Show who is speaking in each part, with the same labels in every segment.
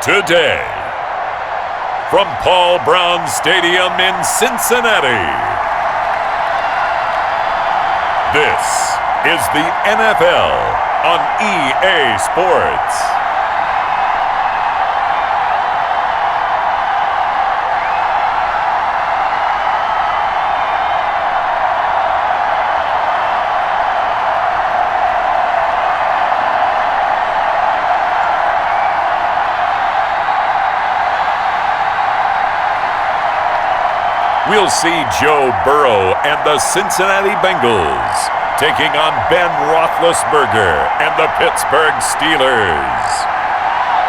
Speaker 1: Today, from Paul Brown Stadium in Cincinnati, this is the NFL on EA Sports. We'll see Joe Burrow and the Cincinnati Bengals taking on Ben Roethlisberger and the Pittsburgh Steelers.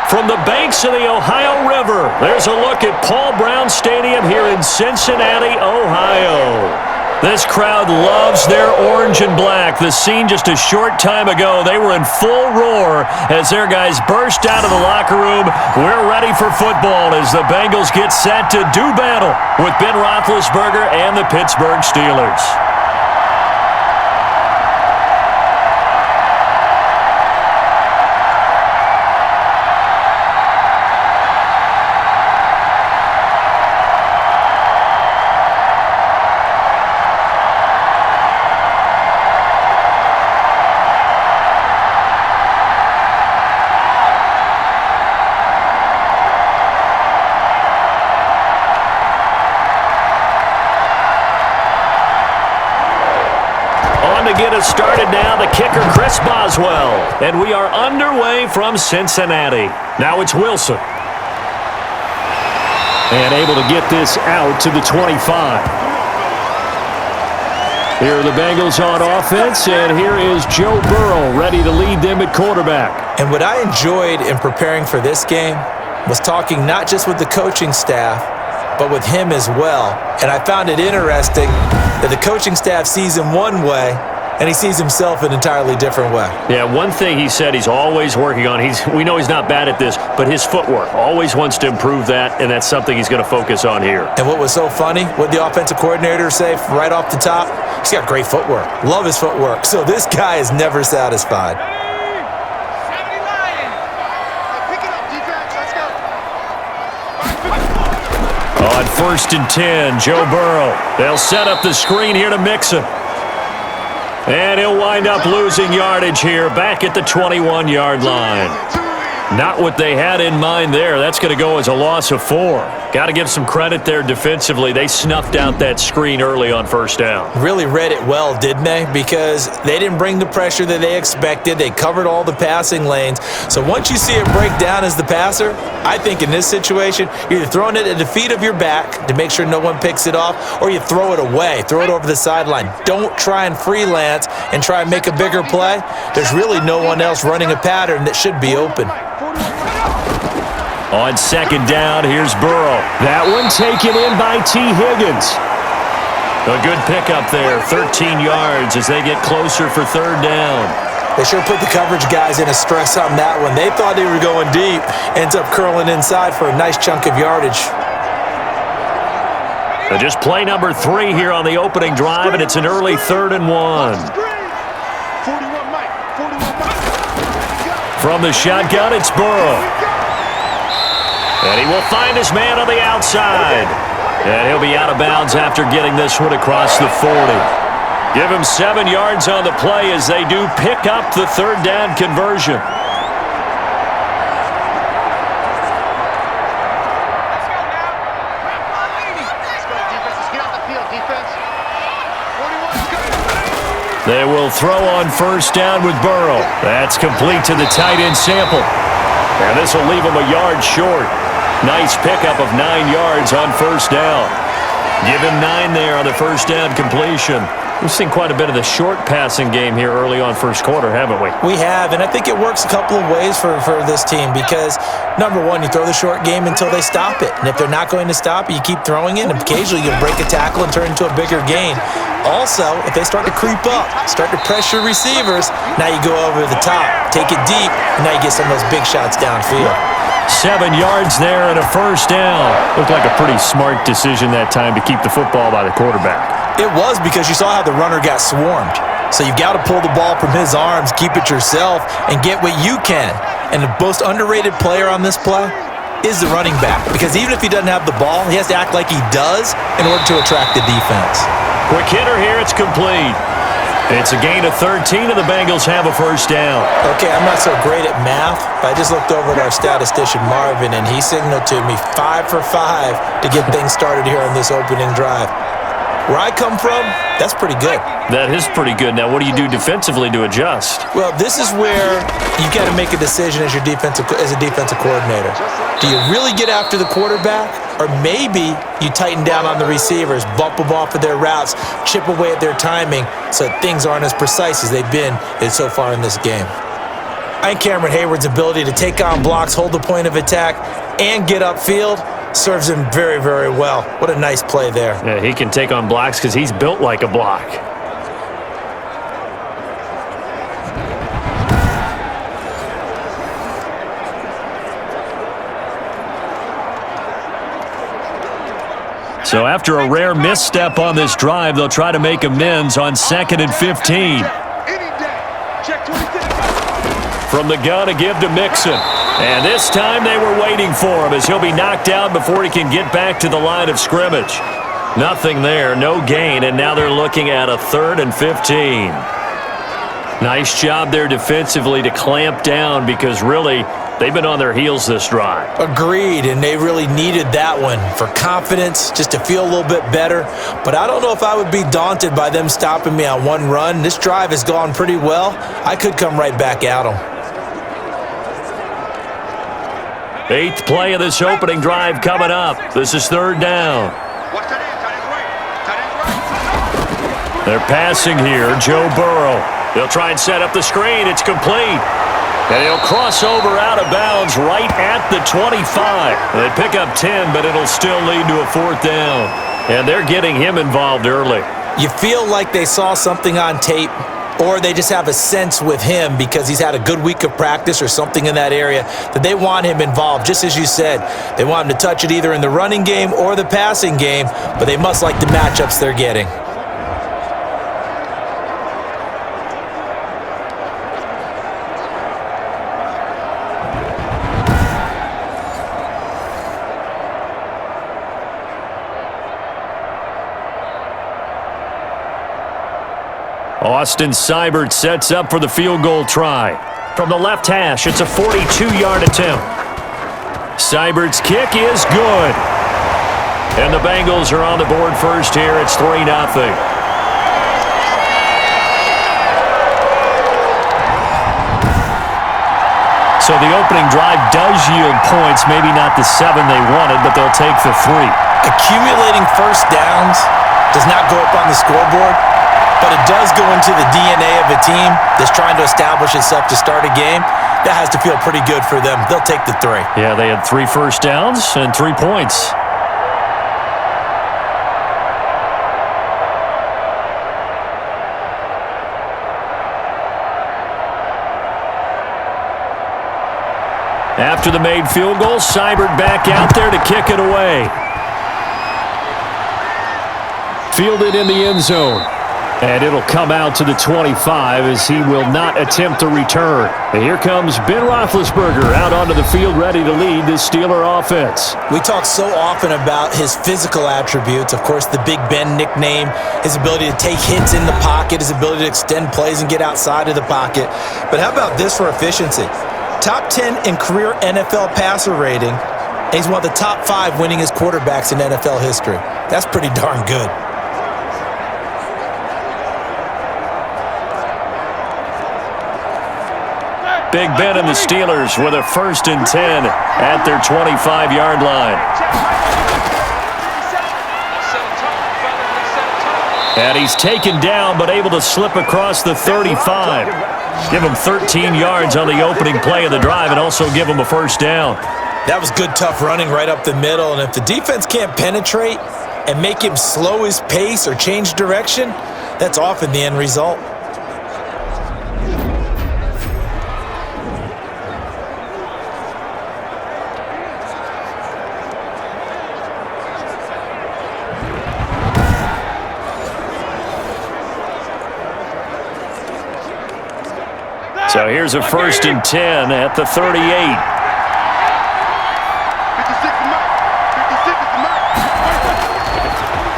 Speaker 2: From the banks of the Ohio River, there's a look at Paul Brown Stadium here in Cincinnati, Ohio. This crowd loves their orange and black. The scene just a short time ago, they were in full roar as their guys burst out of the locker room. We're ready for football as the Bengals get set to do battle with Ben Roethlisberger and the Pittsburgh Steelers. To get us started now, the kicker, Chris Boswell. And we are underway from Cincinnati. Now it's Wilson. And able to get this out to the 25. Here are the Bengals on offense, and here is Joe Burrow ready to lead them at quarterback.
Speaker 3: And what I enjoyed in preparing for this game was talking not just with the coaching staff, but with him as well. And I found it interesting that the coaching staff sees him one way, and he sees himself an entirely different way.
Speaker 2: Yeah, one thing he said he's always working on, we know he's not bad at this, but his footwork, always wants to improve that, and that's something he's going to focus on here.
Speaker 3: And what was so funny, what the offensive coordinator say right off the top, he's got great footwork. Love his footwork. So this guy is never satisfied.
Speaker 2: On 1st and 10, Joe Burrow. They'll set up the screen here to Mixon. And he'll wind up losing yardage here back at the 21-yard line. Not what they had in mind there. That's going to go as a loss of 4. Got to give some credit there defensively. They snuffed out that screen early on first down.
Speaker 3: Really read it well, didn't they? Because they didn't bring the pressure that they expected. They covered all the passing lanes. So once you see it break down as the passer, I think in this situation, you're either throwing it at the feet of your back to make sure no one picks it off, or you throw it away, throw it over the sideline. Don't try and freelance and try and make a bigger play. There's really no one else running a pattern that should be open.
Speaker 2: On 2nd down, here's Burrow. That one taken in by T. Higgins. A good pickup there, 13 yards as they get closer for 3rd down.
Speaker 3: They sure put the coverage guys in a stress on that one. They thought they were going deep. Ends up curling inside for a nice chunk of yardage.
Speaker 2: So just play number 3 here on the opening drive, and it's an early 3rd and 1. From the shotgun, it's Burrow. And he will find his man on the outside. And he'll be out of bounds after getting this one across the 40. Give him 7 yards on the play as they do pick up the 3rd down conversion. They will throw on 1st down with Burrow. That's complete to the tight end Sample. And this will leave him a yard short. Nice pickup of 9 yards on 1st down. Give him 9 there on the 1st down completion. We've seen quite a bit of the short passing game here early on first quarter, haven't we?
Speaker 3: We have, and I think it works a couple of ways for this team because, number one, you throw the short game until they stop it. And if they're not going to stop it, you keep throwing it, and occasionally you'll break a tackle and turn into a bigger gain. Also, if they start to creep up, start to pressure receivers, now you go over the top, take it deep, and now you get some of those big shots downfield.
Speaker 2: 7 yards there and a 1st down. Looked like a pretty smart decision that time to keep the football by the quarterback.
Speaker 3: It was because you saw how the runner got swarmed. So you've got to pull the ball from his arms, keep it yourself, and get what you can. And the most underrated player on this play is the running back, because even if he doesn't have the ball, he has to act like he does in order to attract the defense.
Speaker 2: Quick hitter here, it's complete. It's a gain of 13, and the Bengals have a first down.
Speaker 3: Okay, I'm not so great at math, but I just looked over at our statistician, Marvin, and he signaled to me 5 for 5 to get things started here on this opening drive. Where I come from, that's pretty good.
Speaker 2: That is pretty good. Now, what do you do defensively to adjust?
Speaker 3: Well, this is where you got to make a decision as a defensive coordinator. Do you really get after the quarterback? Or maybe you tighten down on the receivers, bump them off of their routes, chip away at their timing so things aren't as precise as they've been so far in this game. I think Cameron Hayward's ability to take on blocks, hold the point of attack, and get upfield serves him very, very well. What a nice play there.
Speaker 2: Yeah, he can take on blocks because he's built like a block. So after a rare misstep on this drive, they'll try to make amends on 2nd and 15. From the gun, a give to Mixon. And this time they were waiting for him as he'll be knocked out before he can get back to the line of scrimmage. Nothing there, no gain, and now they're looking at a 3rd and 15. Nice job there defensively to clamp down because really they've been on their heels this drive.
Speaker 3: Agreed, and they really needed that one for confidence, just to feel a little bit better. But I don't know if I would be daunted by them stopping me on one run. This drive has gone pretty well. I could come right back at them.
Speaker 2: 8th play of this opening drive coming up. This is 3rd down. They're passing here, Joe Burrow. They'll try and set up the screen. It's complete. And he'll cross over out of bounds right at the 25. They pick up 10, but it'll still lead to a 4th down. And they're getting him involved early.
Speaker 3: You feel like they saw something on tape, or they just have a sense with him because he's had a good week of practice or something in that area that they want him involved. Just as you said, they want him to touch it either in the running game or the passing game, but they must like the matchups they're getting.
Speaker 2: Austin Seibert sets up for the field goal try. From the left hash, it's a 42-yard attempt. Seibert's kick is good. And the Bengals are on the board first here. It's 3-0. So the opening drive does yield points, maybe not the 7 they wanted, but they'll take the 3.
Speaker 3: Accumulating first downs does not go up on the scoreboard, but it does go into the DNA of a team that's trying to establish itself to start a game. That has to feel pretty good for them. They'll take the 3.
Speaker 2: Yeah, they had 3 first downs and 3 points. After the made field goal, Seibert back out there to kick it away. Fielded in the end zone. And it'll come out to the 25 as he will not attempt to return. And here comes Ben Roethlisberger out onto the field ready to lead this Steeler offense.
Speaker 3: We talk so often about his physical attributes. Of course, the Big Ben nickname, his ability to take hits in the pocket, his ability to extend plays and get outside of the pocket. But how about this for efficiency? Top 10 in career NFL passer rating, and he's one of the top 5 winningest quarterbacks in NFL history. That's pretty darn good.
Speaker 2: Big Ben and the Steelers with a 1st and 10 at their 25-yard line. And he's taken down but able to slip across the 35. Give him 13 yards on the opening play of the drive and also give him a 1st down.
Speaker 3: That was good, tough running right up the middle. And if the defense can't penetrate and make him slow his pace or change direction, that's often the end result.
Speaker 2: So here's a 1st and 10 at the 38.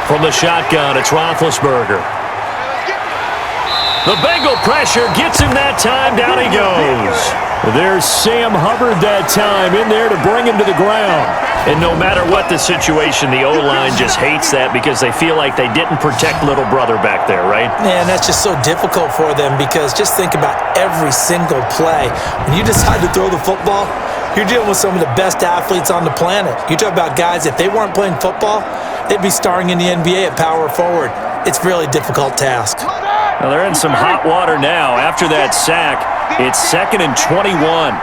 Speaker 2: From the shotgun, it's Roethlisberger. The Bengal pressure gets him that time. Down he goes. There's Sam Hubbard that time in there to bring him to the ground. And no matter what the situation, the O-line just hates that because they feel like they didn't protect little brother back there, right?
Speaker 3: Man, that's just so difficult for them because just think about every single play. When you decide to throw the football, you're dealing with some of the best athletes on the planet. You talk about guys, if they weren't playing football, they'd be starring in the NBA at power forward. It's a really difficult task.
Speaker 2: Well, they're in some hot water now. After that sack, it's 2nd and 21.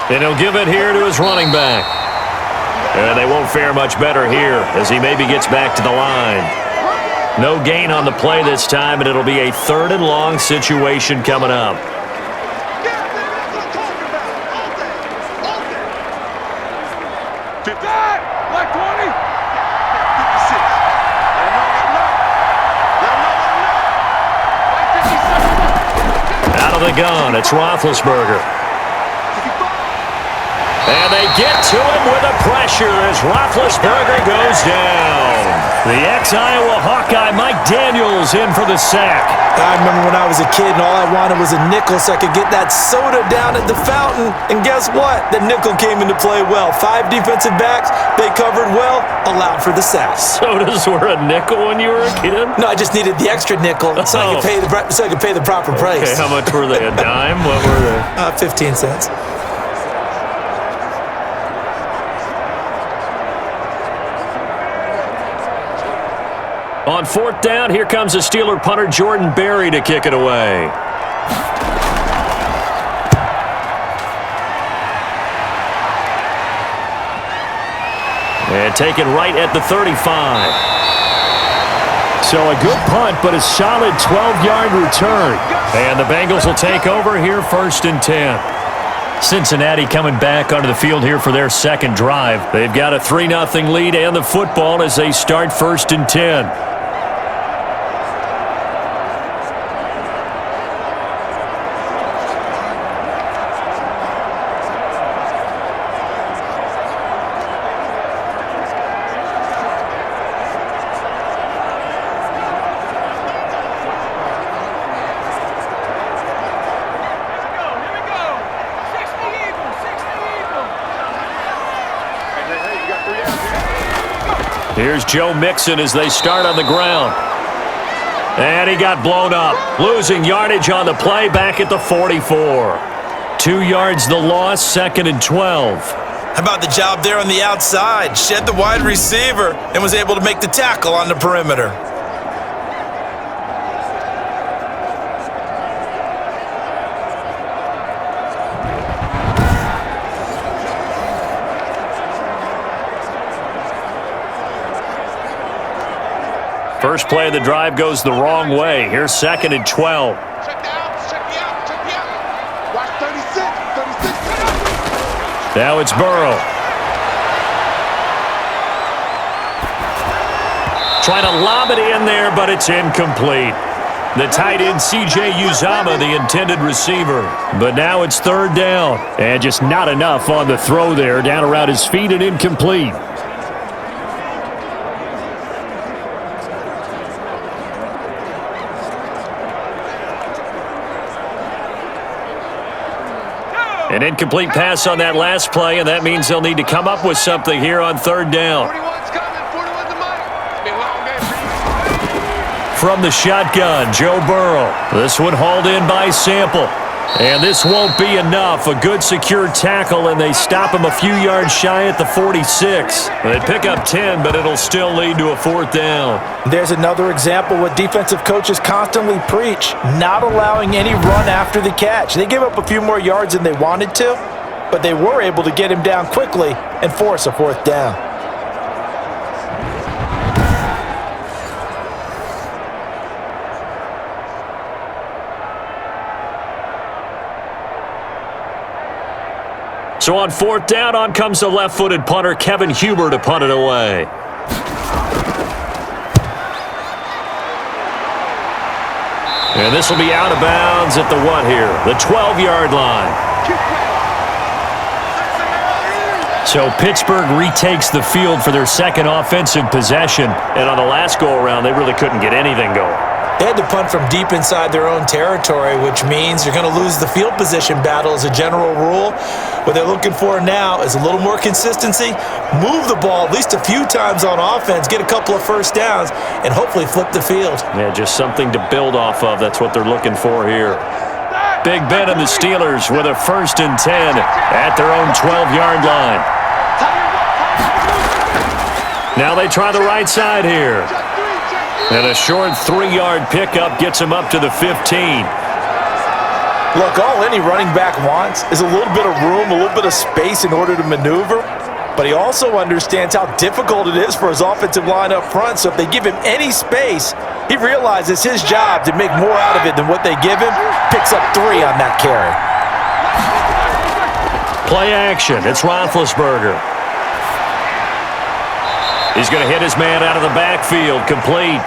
Speaker 2: And he'll give it here to his running back. And they won't fare much better here as he maybe gets back to the line. No gain on the play this time, and it'll be a 3rd and long situation coming up. The gun, it's Roethlisberger. And they get to him with a pressure as Roethlisberger goes down. The ex-Iowa Hawkeye Mike Daniels in for the sack.
Speaker 3: I remember when I was a kid and all I wanted was a nickel so I could get that soda down at the fountain. And guess what? The nickel came into play well. 5 defensive backs, they covered well, allowed for the sack.
Speaker 2: Sodas were a nickel when you were a kid?
Speaker 3: No, I just needed the extra nickel so I could pay the proper price.
Speaker 2: Okay, how much were they? A dime? What were they?
Speaker 3: 15 cents.
Speaker 2: On 4th down, here comes the Steeler punter Jordan Berry to kick it away. And taken right at the 35. So a good punt, but a solid 12-yard return. And the Bengals will take over here 1st and 10. Cincinnati coming back onto the field here for their 2nd drive. They've got a 3-0 lead and the football as they start 1st and 10. Here's Joe Mixon as they start on the ground. And he got blown up. Losing yardage on the play back at the 44. 2 yards the loss, 2nd and 12.
Speaker 3: How about the job there on the outside? Shed the wide receiver and was able to make the tackle on the perimeter.
Speaker 2: First play of the drive goes the wrong way. Here's 2nd and 12. Now it's Burrow. Trying to lob it in there, but it's incomplete. The tight end, C.J. Uzomah, the intended receiver. But now it's 3rd down. And just not enough on the throw there. Down around his feet and incomplete. An incomplete pass on that last play, and that means they'll need to come up with something here on 3rd down. From the shotgun, Joe Burrow. This one hauled in by Sample. And this won't be enough. A good secure tackle, and they stop him a few yards shy at the 46. They pick up 10, but it'll still lead to a 4th down.
Speaker 3: There's another example what defensive coaches constantly preach, not allowing any run after the catch. They gave up a few more yards than they wanted to, but they were able to get him down quickly and force a 4th down.
Speaker 2: So on 4th down, on comes the left-footed punter, Kevin Huber, to punt it away. And this will be out of bounds at the what here? The 12-yard line. So Pittsburgh retakes the field for their second offensive possession. And on the last go-around, they really couldn't get anything going.
Speaker 3: They had to punt from deep inside their own territory, which means you're going to lose the field position battle as a general rule. What they're looking for now is a little more consistency, move the ball at least a few times on offense, get a couple of first downs, and hopefully flip the field.
Speaker 2: Yeah, just something to build off of. That's what they're looking for here. Big Ben and the Steelers with a 1st and 10 at their own 12-yard line. Now they try the right side here. And a short 3-yard pickup gets him up to the 15.
Speaker 3: Look, all any running back wants is a little bit of room, a little bit of space in order to maneuver. But he also understands how difficult it is for his offensive line up front. So if they give him any space, he realizes his job to make more out of it than what they give him. Picks up 3 on that carry.
Speaker 2: Play action. It's Roethlisberger. He's going to hit his man out of the backfield, complete.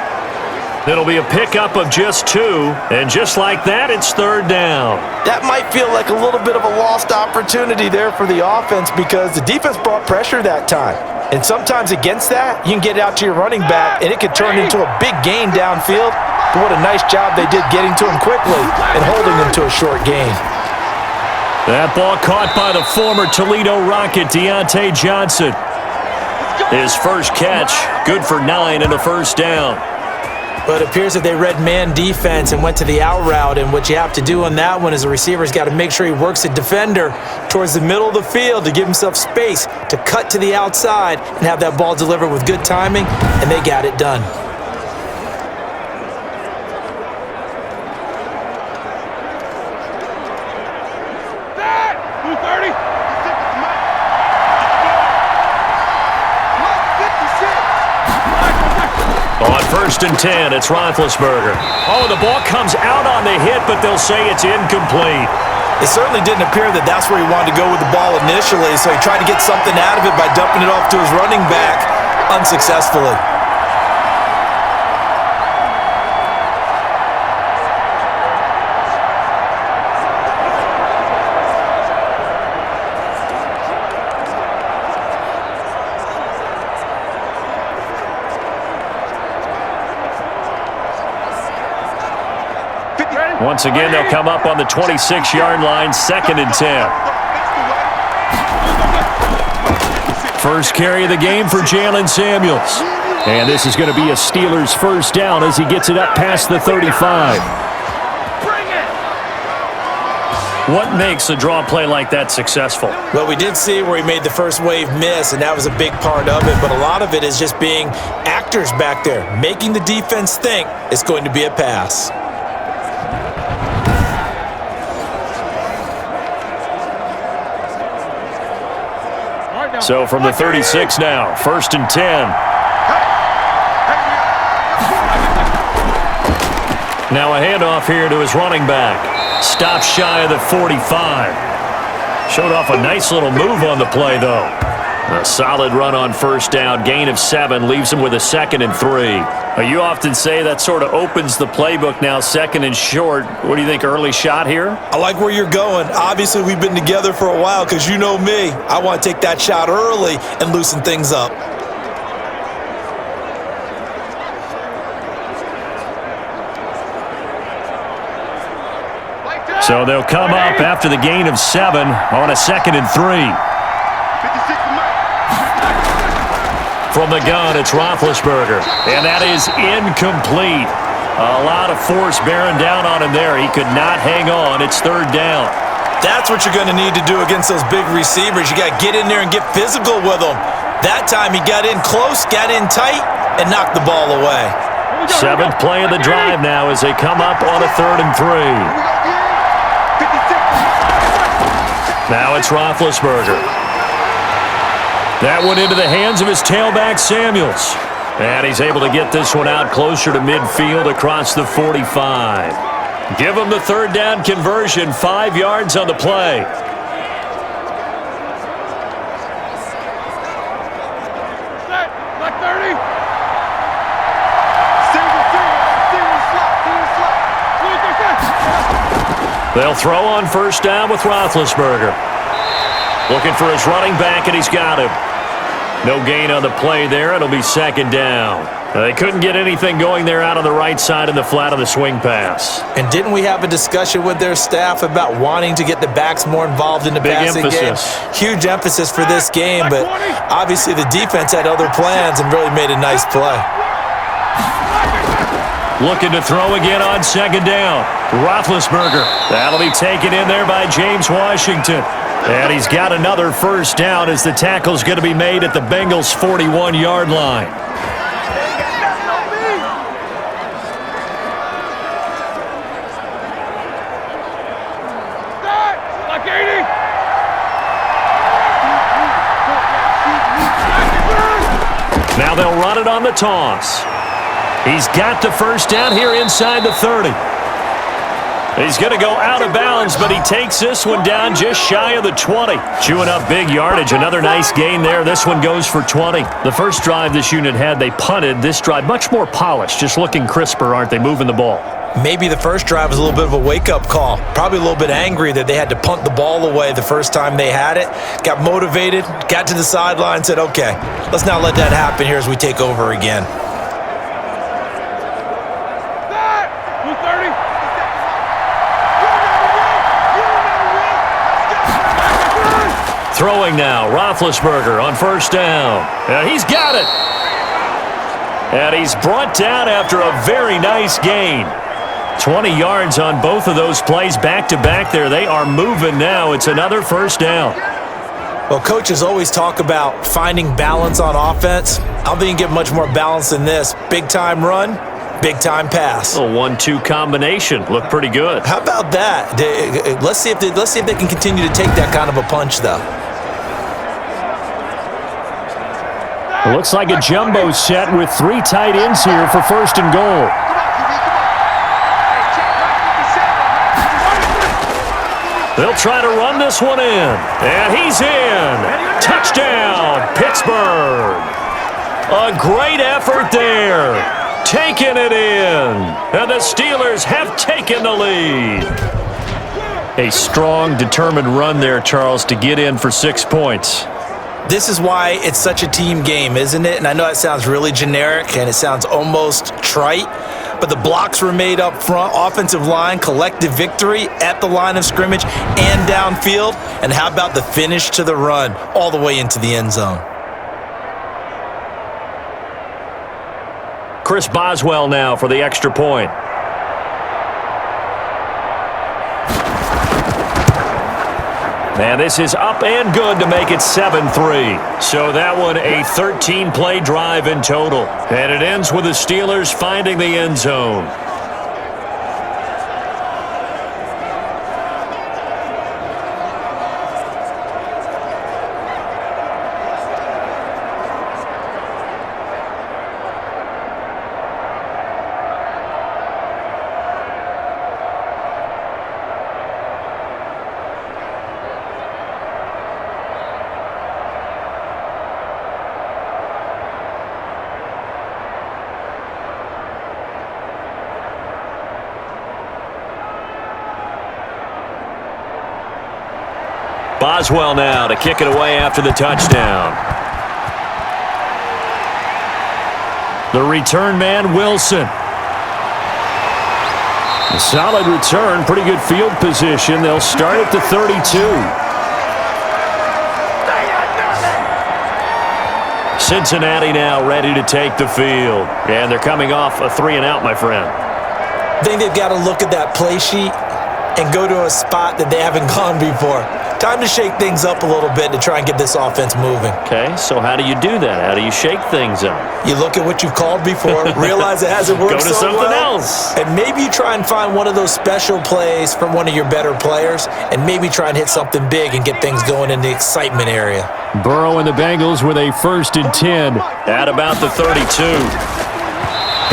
Speaker 2: It'll be a pickup of just 2, and just like that, it's 3rd down.
Speaker 3: That might feel like a little bit of a lost opportunity there for the offense because the defense brought pressure that time. And sometimes against that, you can get out to your running back, and it could turn into a big gain downfield. But what a nice job they did getting to him quickly and holding him to a short gain.
Speaker 2: That ball caught by the former Toledo Rocket, Deontay Johnson. His first catch, good for 9 and a 1st down.
Speaker 3: But it appears that they read man defense and went to the out route, and what you have to do on that one is the receiver's got to make sure he works the defender towards the middle of the field to give himself space to cut to the outside and have that ball delivered with good timing, and they got it done.
Speaker 2: On 1st and 10, it's Roethlisberger. Oh, the ball comes out on the hit, but they'll say it's incomplete.
Speaker 3: It certainly didn't appear that that's where he wanted to go with the ball initially, so he tried to get something out of it by dumping it off to his running back unsuccessfully.
Speaker 2: Once again, they'll come up on the 26-yard line, 2nd and 10. First carry of the game for Jalen Samuels. And this is going to be a Steelers 1st down as he gets it up past the 35. What makes a draw play like that successful?
Speaker 3: Well, we did see where he made the first wave miss, and that was a big part of it. But a lot of it is just being actors back there, making the defense think it's going to be a pass.
Speaker 2: So from the 36 now, 1st and 10. Now a handoff here to his running back. Stops shy of the 45. Showed off a nice little move on the play, though. A solid run on 1st down, gain of 7, leaves him with a 2nd and 3. You often say that sort of opens the playbook now, 2nd and short. What do you think, early shot here?
Speaker 3: I like where you're going. Obviously, we've been together for a while because you know me. I want to take that shot early and loosen things up.
Speaker 2: So they'll come up after the gain of 7 on a 2nd and 3. From the gun, it's Roethlisberger, and that is incomplete. A lot of force bearing down on him there. He could not hang on. It's 3rd down.
Speaker 3: That's what you're going to need to do against those big receivers. You got to get in there and get physical with them. That time he got in close, got in tight, and knocked the ball away.
Speaker 2: 7th play of the drive now as they come up on a 3rd and 3. Now it's Roethlisberger. That one into the hands of his tailback, Samuels. And he's able to get this one out closer to midfield across the 45. Give him the 3rd down conversion, 5 yards on the play. They'll throw on first down with Roethlisberger. Looking for his running back, and he's got him. No gain on the play there. It'll be second down. They couldn't get anything going there out on the right side in the flat of the swing pass.
Speaker 3: And didn't we have a discussion with their staff about wanting to get the backs more involved in the passing game? Huge emphasis for this game, but obviously the defense had other plans and really made a nice play.
Speaker 2: Looking to throw again on second down. Roethlisberger. That'll be taken in there by James Washington. And he's got another first down as the tackle's going to be made at the Bengals' 41-yard line. Now they'll run it on the toss. He's got the first down here inside the 30. He's going to go out of bounds, but he takes this one down just shy of the 20. Chewing up big yardage. Another nice gain there. This one goes for 20. The first drive this unit had, they punted. This drive, much more polished, just looking crisper, aren't they, moving the ball?
Speaker 3: Maybe the first drive was a little bit of a wake-up call. Probably a little bit angry that they had to punt the ball away the first time they had it. Got motivated, got to the sideline, said, okay, let's not let that happen here as we take over again.
Speaker 2: Throwing now, Roethlisberger on first down. And he's got it. And he's brought down after a very nice gain. 20 yards on both of those plays back-to-back there. They are moving now. It's another first down.
Speaker 3: Well, coaches always talk about finding balance on offense. I don't think you get much more balance than this. Big-time run, big-time pass.
Speaker 2: A 1-2 combination. Looked pretty good.
Speaker 3: How about that? Let's see if they can continue to take that kind of a punch, though.
Speaker 2: It looks like a jumbo set with 3 tight ends here for first and goal. They'll try to run this one in. And he's in. Touchdown, Pittsburgh. A great effort there. Taking it in. And the Steelers have taken the lead. A strong, determined run there, Charles, to get in for 6 points.
Speaker 3: This is why it's such a team game, isn't it? And I know it sounds really generic and it sounds almost trite, but the blocks were made up front, offensive line, collective victory at the line of scrimmage and downfield. And how about the finish to the run all the way into the end zone?
Speaker 2: Chris Boswell now for the extra point. And this is up and good to make it 7-3. So that one a 13-play drive in total. And it ends with the Steelers finding the end zone. Boswell now to kick it away after the touchdown. The return man, Wilson. A solid return, pretty good field position. They'll start at the 32. Cincinnati now ready to take the field. And they're coming off a 3-and-out, my friend.
Speaker 3: I think they've got to look at that play sheet and go to a spot that they haven't gone before. Time to shake things up a little bit to try and get this offense moving.
Speaker 2: Okay, so how do you do that? How do you shake things up?
Speaker 3: You look at what you've called before, realize it hasn't worked
Speaker 2: Go to
Speaker 3: so
Speaker 2: something
Speaker 3: well,
Speaker 2: else.
Speaker 3: and maybe you try and find one of those special plays from one of your better players, and maybe try and hit something big and get things going in the excitement area.
Speaker 2: Burrow and the Bengals with a 1st and 10 at about the 32.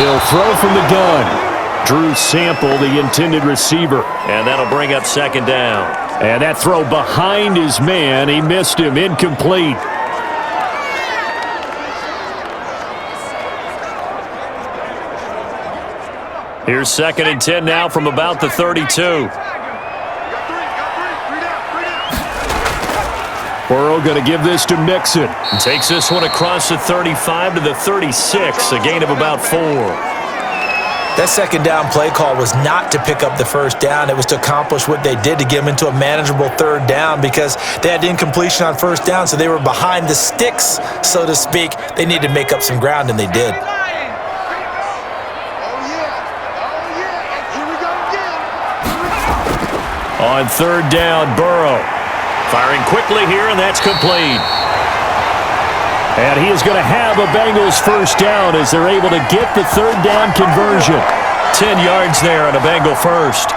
Speaker 2: He'll throw from the gun. Drew Sample, the intended receiver, and that'll bring up 2nd down. And that throw behind his man, he missed him, incomplete. Here's 2nd and 10 now from about the 32. Burrow going to give this to Mixon. And takes this one across the 35 to the 36, a gain of about 4.
Speaker 3: That second down play call was not to pick up the first down. It was to accomplish what they did, to get them into a manageable third down, because they had incompletion on first down, so they were behind the sticks, so to speak. They needed to make up some ground, and they did.
Speaker 2: On third down, Burrow. Firing quickly here, and that's complete. And he is going to have a Bengals first down as they're able to get the third down conversion. 10 yards there on a Bengal first.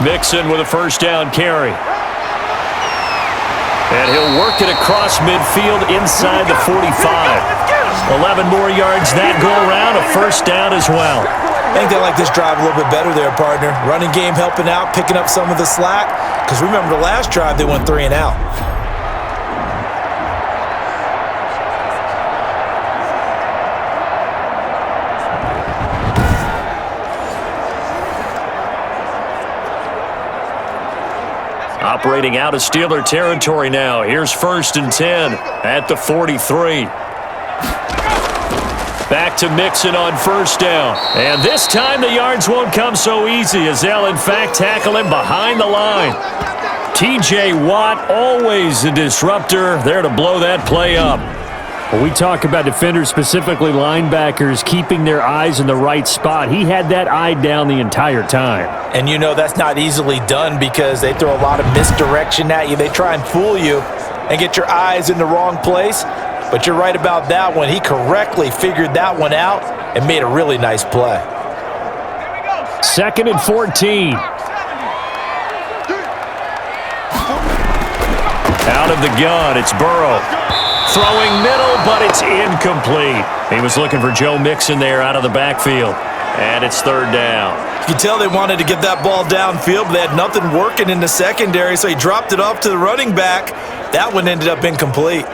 Speaker 2: Mixon with a first down carry. And he'll work it across midfield inside the 45. 11 more yards that go around, a first down as well.
Speaker 3: I think they like this drive a little bit better there, partner. Running game helping out, picking up some of the slack. Because remember, the last drive they went 3 and out.
Speaker 2: Operating out of Steeler territory now. Here's 1st and 10 at the 43. Back to Mixon on first down. And this time the yards won't come so easy, as they'll in fact tackle him behind the line. T.J. Watt, always a disruptor, there to blow that play up.
Speaker 4: When we talk about defenders, specifically linebackers, keeping their eyes in the right spot, he had that eye down the entire time.
Speaker 3: And you know that's not easily done, because they throw a lot of misdirection at you. They try and fool you and get your eyes in the wrong place. But you're right about that one. He correctly figured that one out and made a really nice play.
Speaker 4: 2nd and 14.
Speaker 2: Out of the gun, it's Burrow. Throwing middle, but it's incomplete. He was looking for Joe Mixon there out of the backfield. And it's third down.
Speaker 3: You can tell they wanted to get that ball downfield, but they had nothing working in the secondary, so he dropped it off to the running back. That one ended up incomplete.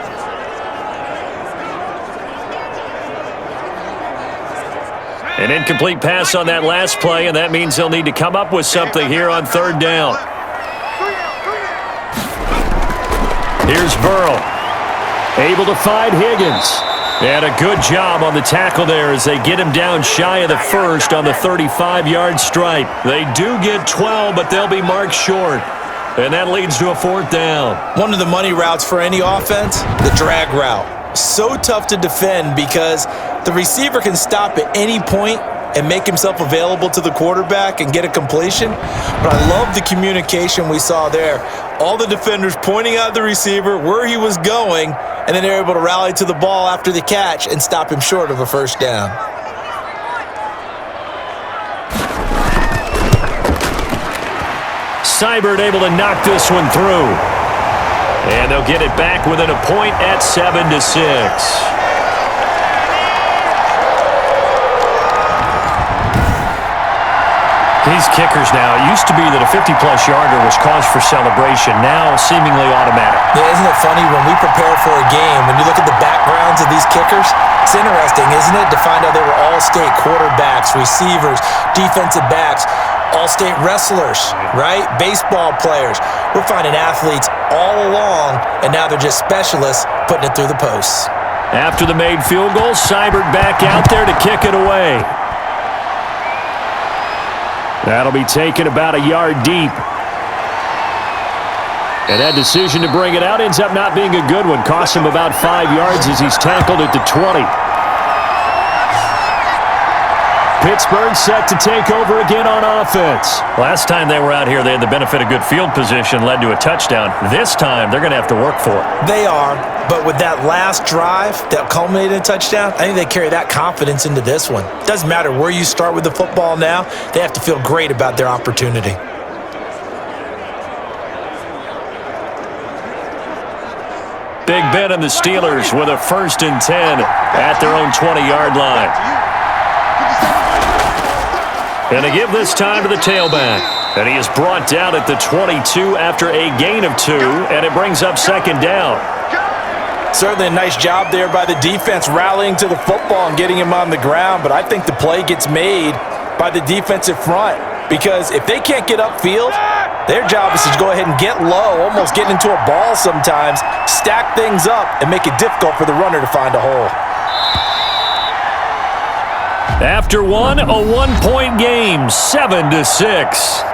Speaker 2: An incomplete pass on that last play, and that means they'll need to come up with something here on third down. Here's Burrow. Able to find Higgins. And a good job on the tackle there as they get him down shy of the first on the 35-yard stripe. They do get 12, but they'll be marked short. And that leads to a fourth down.
Speaker 3: One of the money routes for any offense, the drag route. So tough to defend because the receiver can stop at any point and make himself available to the quarterback and get a completion. But I love the communication we saw there. All the defenders pointing out the receiver, where he was going, and then they're able to rally to the ball after the catch and stop him short of a first down.
Speaker 2: Seibert able to knock this one through. And they'll get it back within a point at 7-6. These kickers now, it used to be that a 50-plus yarder was cause for celebration, now seemingly automatic.
Speaker 3: Yeah, isn't it funny when we prepare for a game, when you look at the backgrounds of these kickers, it's interesting, isn't it, to find out they were all-state quarterbacks, receivers, defensive backs, all-state wrestlers, right? Baseball players. We're finding athletes all along, and now they're just specialists putting it through the posts.
Speaker 2: After the made field goal, Seibert back out there to kick it away. That'll be taken about a yard deep. And that decision to bring it out ends up not being a good one. Costs him about 5 yards as he's tackled at the 20. Pittsburgh set to take over again on offense. Last time they were out here, they had the benefit of good field position, led to a touchdown. This time, they're going to have to work for it.
Speaker 3: They are, but with that last drive that culminated in a touchdown, I think they carry that confidence into this one. Doesn't matter where you start with the football now, they have to feel great about their opportunity.
Speaker 2: Big Ben and the Steelers with a 1st and 10 at their own 20-yard line. And they give this time to the tailback. And he is brought down at the 22 after a gain of 2, and it brings up 2nd down.
Speaker 3: Certainly a nice job there by the defense rallying to the football and getting him on the ground, but I think the play gets made by the defensive front because if they can't get upfield, their job is to go ahead and get low, almost get into a ball sometimes, stack things up, and make it difficult for the runner to find a hole.
Speaker 2: After one, a 1-point game, 7-6.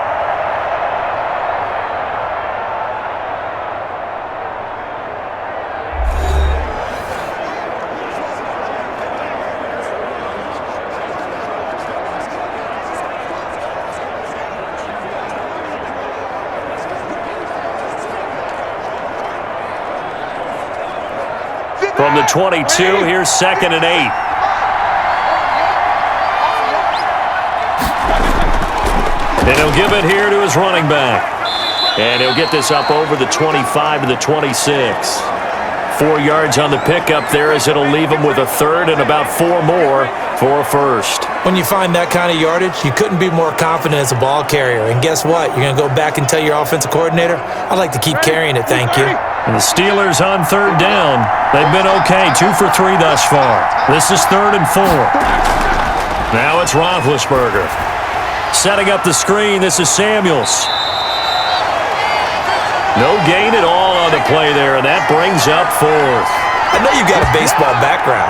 Speaker 2: From the 22, here's 2nd and 8. And he'll give it here to his running back. And he'll get this up over the 25 to the 26. 4 yards on the pickup there as it'll leave him with a 3rd and about 4 more for a 1st.
Speaker 3: When you find that kind of yardage, you couldn't be more confident as a ball carrier. And guess what? You're going to go back and tell your offensive coordinator, I'd like to keep carrying it, thank you.
Speaker 2: And the Steelers on 3rd down. They've been okay, 2 for 3 thus far. This is 3rd and 4. Now it's Roethlisberger. Setting up the screen, this is Samuels. No gain at all on the play there, and that brings up 4th.
Speaker 3: I know you've got a baseball background,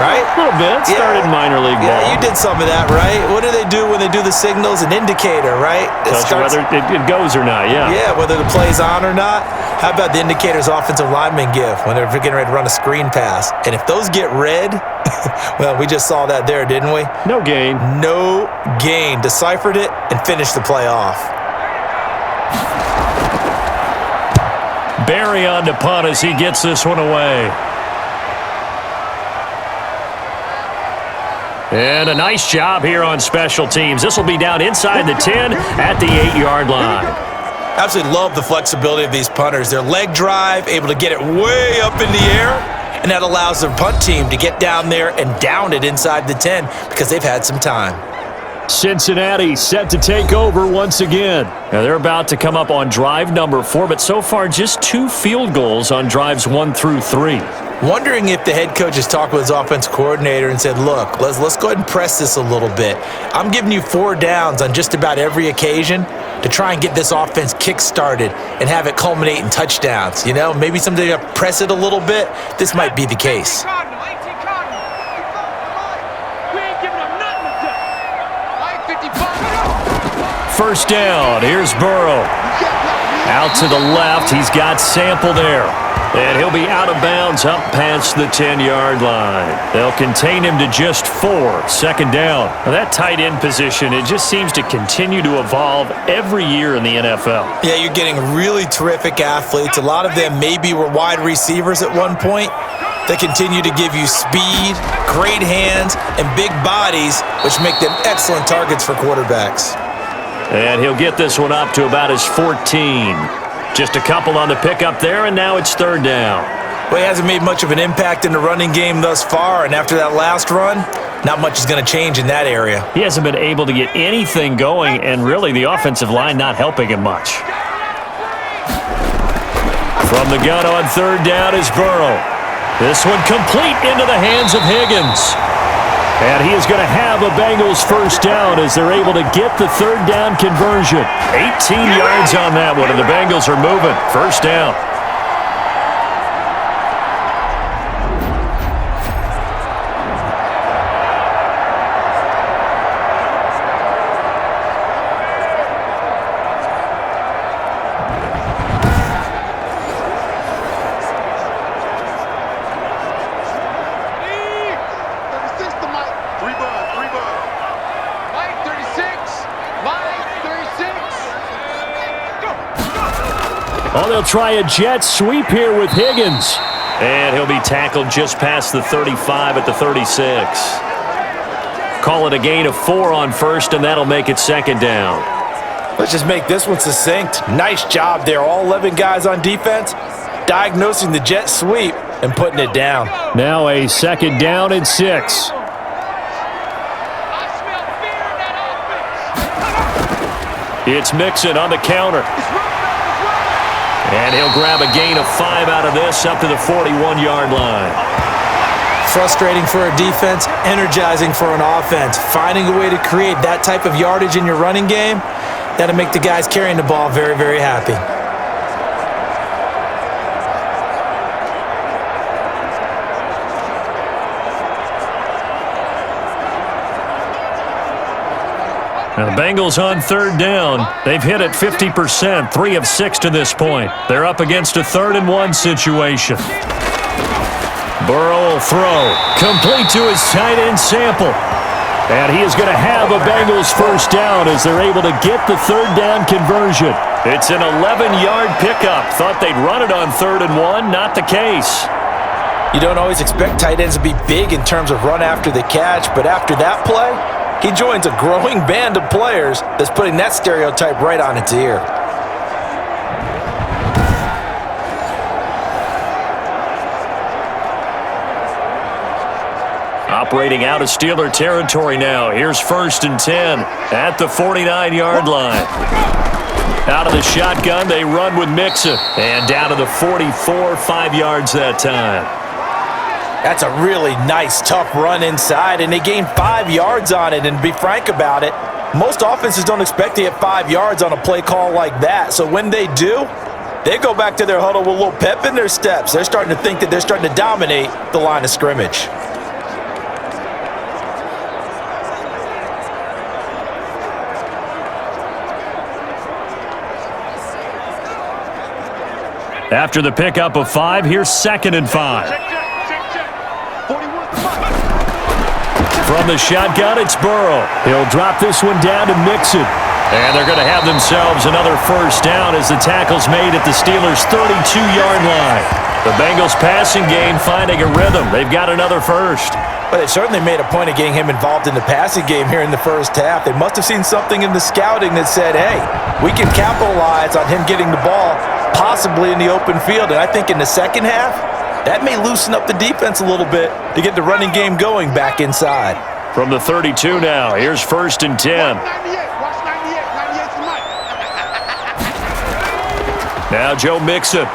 Speaker 3: right?
Speaker 2: A little bit. Started minor league ball.
Speaker 3: Yeah, you did some of that, right? What do they do when they do the signals? An indicator, right?
Speaker 2: Tells you whether it goes or not, yeah.
Speaker 3: Yeah, whether the play's on or not. How about the indicators offensive linemen give when they're getting ready to run a screen pass? And if those get red, well, we just saw that there, didn't we?
Speaker 2: No gain.
Speaker 3: No gain. Deciphered it and finished the play off.
Speaker 2: Barry on to punt as he gets this one away. And a nice job here on special teams. This will be down inside the 10 at the 8-yard line.
Speaker 3: Absolutely love the flexibility of these punters. Their leg drive, able to get it way up in the air, and that allows their punt team to get down there and down it inside the 10 because they've had some time.
Speaker 2: Cincinnati set to take over once again. Now they're about to come up on drive number 4, but so far just 2 field goals on drives 1 through 3.
Speaker 3: Wondering if the head coach has talked with his offense coordinator and said, look, let's go ahead and press this a little bit. I'm giving you 4 downs on just about every occasion to try and get this offense kick-started and have it culminate in touchdowns. You know, maybe someday I press it a little bit. This might be the case.
Speaker 2: First down, here's Burrow. Out to the left, he's got Sample there. And he'll be out of bounds up past the 10-yard line. They'll contain him to just 4, 2nd down. Now that tight end position, it just seems to continue to evolve every year in the NFL.
Speaker 3: Yeah, you're getting really terrific athletes. A lot of them maybe were wide receivers at one point. They continue to give you speed, great hands, and big bodies, which make them excellent targets for quarterbacks.
Speaker 2: And he'll get this one up to about his 14. Just a couple on the pickup there, and now it's 3rd down.
Speaker 3: Well, he hasn't made much of an impact in the running game thus far, and after that last run, not much is going to change in that area.
Speaker 2: He hasn't been able to get anything going, and really the offensive line not helping him much. From the gun on 3rd down is Burrow. This one complete into the hands of Higgins. And he is going to have a Bengals first down as they're able to get the 3rd down conversion. 18 yards on that one, and the Bengals are moving. First down. Oh, they'll try a jet sweep here with Higgins. And he'll be tackled just past the 35 at the 36. Call it a gain of 4 on first, and that'll make it 2nd down.
Speaker 3: Let's just make this one succinct. Nice job there. All 11 guys on defense diagnosing the jet sweep and putting it down.
Speaker 2: Now a 2nd down and 6. It's Mixon on the counter. And he'll grab a gain of 5 out of this up to the 41-yard line.
Speaker 3: Frustrating for a defense, energizing for an offense. Finding a way to create that type of yardage in your running game, that'll make the guys carrying the ball very, very happy.
Speaker 2: Now the Bengals on 3rd down. They've hit it 50%, 3 of 6 to this point. They're up against a 3rd and 1 situation. Burrow will throw. Complete to his tight end Sample. And he is going to have a Bengals 1st down as they're able to get the 3rd down conversion. It's an 11-yard pickup. Thought they'd run it on 3rd and 1. Not the case.
Speaker 3: You don't always expect tight ends to be big in terms of run after the catch, but after that play, he joins a growing band of players that's putting that stereotype right on its ear.
Speaker 2: Operating out of Steeler territory now. Here's 1st and 10 at the 49-yard line. Out of the shotgun, they run with Mixon. And down to the 44, 5 yards that time.
Speaker 3: That's a really nice, tough run inside, and they gained 5 yards on it. And to be frank about it, most offenses don't expect to get 5 yards on a play call like that. So when they do, they go back to their huddle with a little pep in their steps. They're starting to think that they're starting to dominate the line of scrimmage.
Speaker 2: After the pickup of 5, here's 2nd and 5. From the shotgun, it's Burrow. He'll drop this one down to Mixon. And they're going to have themselves another 1st down as the tackle's made at the Steelers' 32-yard line. The Bengals passing game finding a rhythm. They've got another 1st.
Speaker 3: But they certainly made a point of getting him involved in the passing game here in the 1st half. They must have seen something in the scouting that said, hey, we can capitalize on him getting the ball possibly in the open field. And I think in the 2nd half, that may loosen up the defense a little bit to get the running game going back inside.
Speaker 2: From the 32 now, here's 1st and 10. Now Joe Mixon.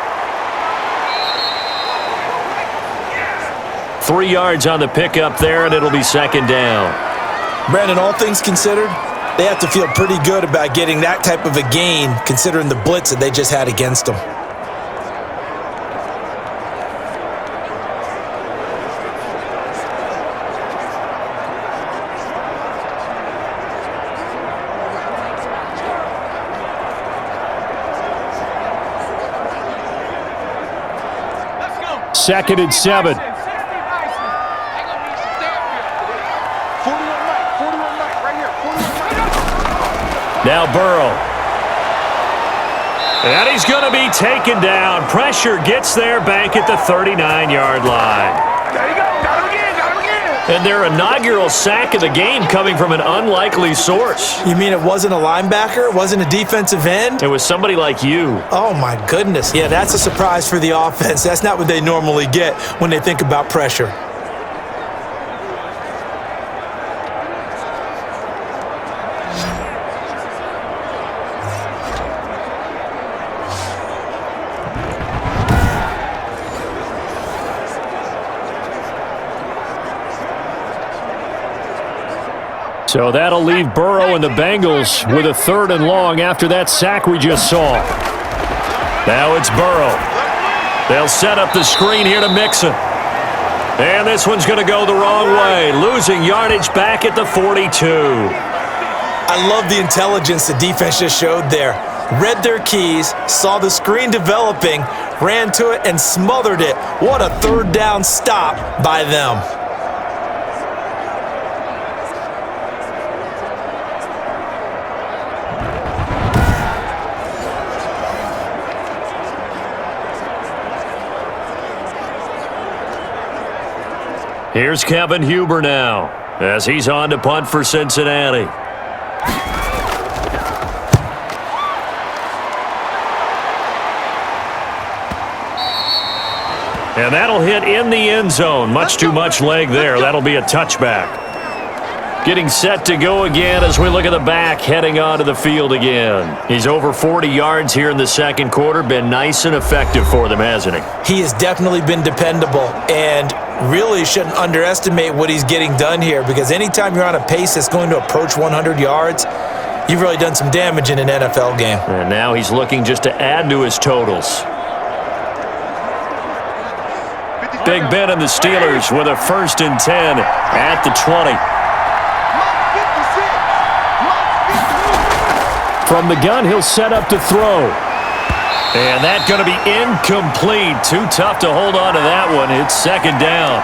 Speaker 2: 3 yards on the pickup there, and it'll be 2nd down.
Speaker 3: Brandon, all things considered, they have to feel pretty good about getting that type of a gain considering the blitz that they just had against them.
Speaker 2: Second and 7. Now Burrow. And he's going to be taken down. Pressure gets there back at the 39-yard line.
Speaker 5: There you go. Got him again. Got him again.
Speaker 2: And their inaugural sack of the game coming from an unlikely source.
Speaker 3: You mean it wasn't a linebacker? It wasn't a defensive end?
Speaker 2: It was somebody like you.
Speaker 3: Oh, my goodness. Yeah, that's a surprise for the offense. That's not what they normally get when they think about pressure.
Speaker 2: So that'll leave Burrow and the Bengals with a 3rd and long after that sack we just saw. Now it's Burrow. They'll set up the screen here to Mixon. And this one's going to go the wrong way, losing yardage back at the 42.
Speaker 3: I love the intelligence the defense just showed there. Read their keys, saw the screen developing, ran to it, and smothered it. What a 3rd down stop by them.
Speaker 2: Here's Kevin Huber now, as he's on to punt for Cincinnati. And that'll hit in the end zone. Much too much leg there. That'll be a touchback. Getting set to go again as we look at the back heading onto the field again. He's over 40 yards here in the second quarter. Been nice and effective for them, hasn't he?
Speaker 3: He has definitely been dependable and really shouldn't underestimate what he's getting done here, because anytime you're on a pace that's going to approach 100 yards, you've really done some damage in an NFL game.
Speaker 2: And now he's looking just to add to his totals. Big Ben and the Steelers with a 1st and 10 at the 20.
Speaker 4: From the gun, he'll set up to throw.
Speaker 2: And that's going to be incomplete. Too tough to hold on to that one. It's 2nd down.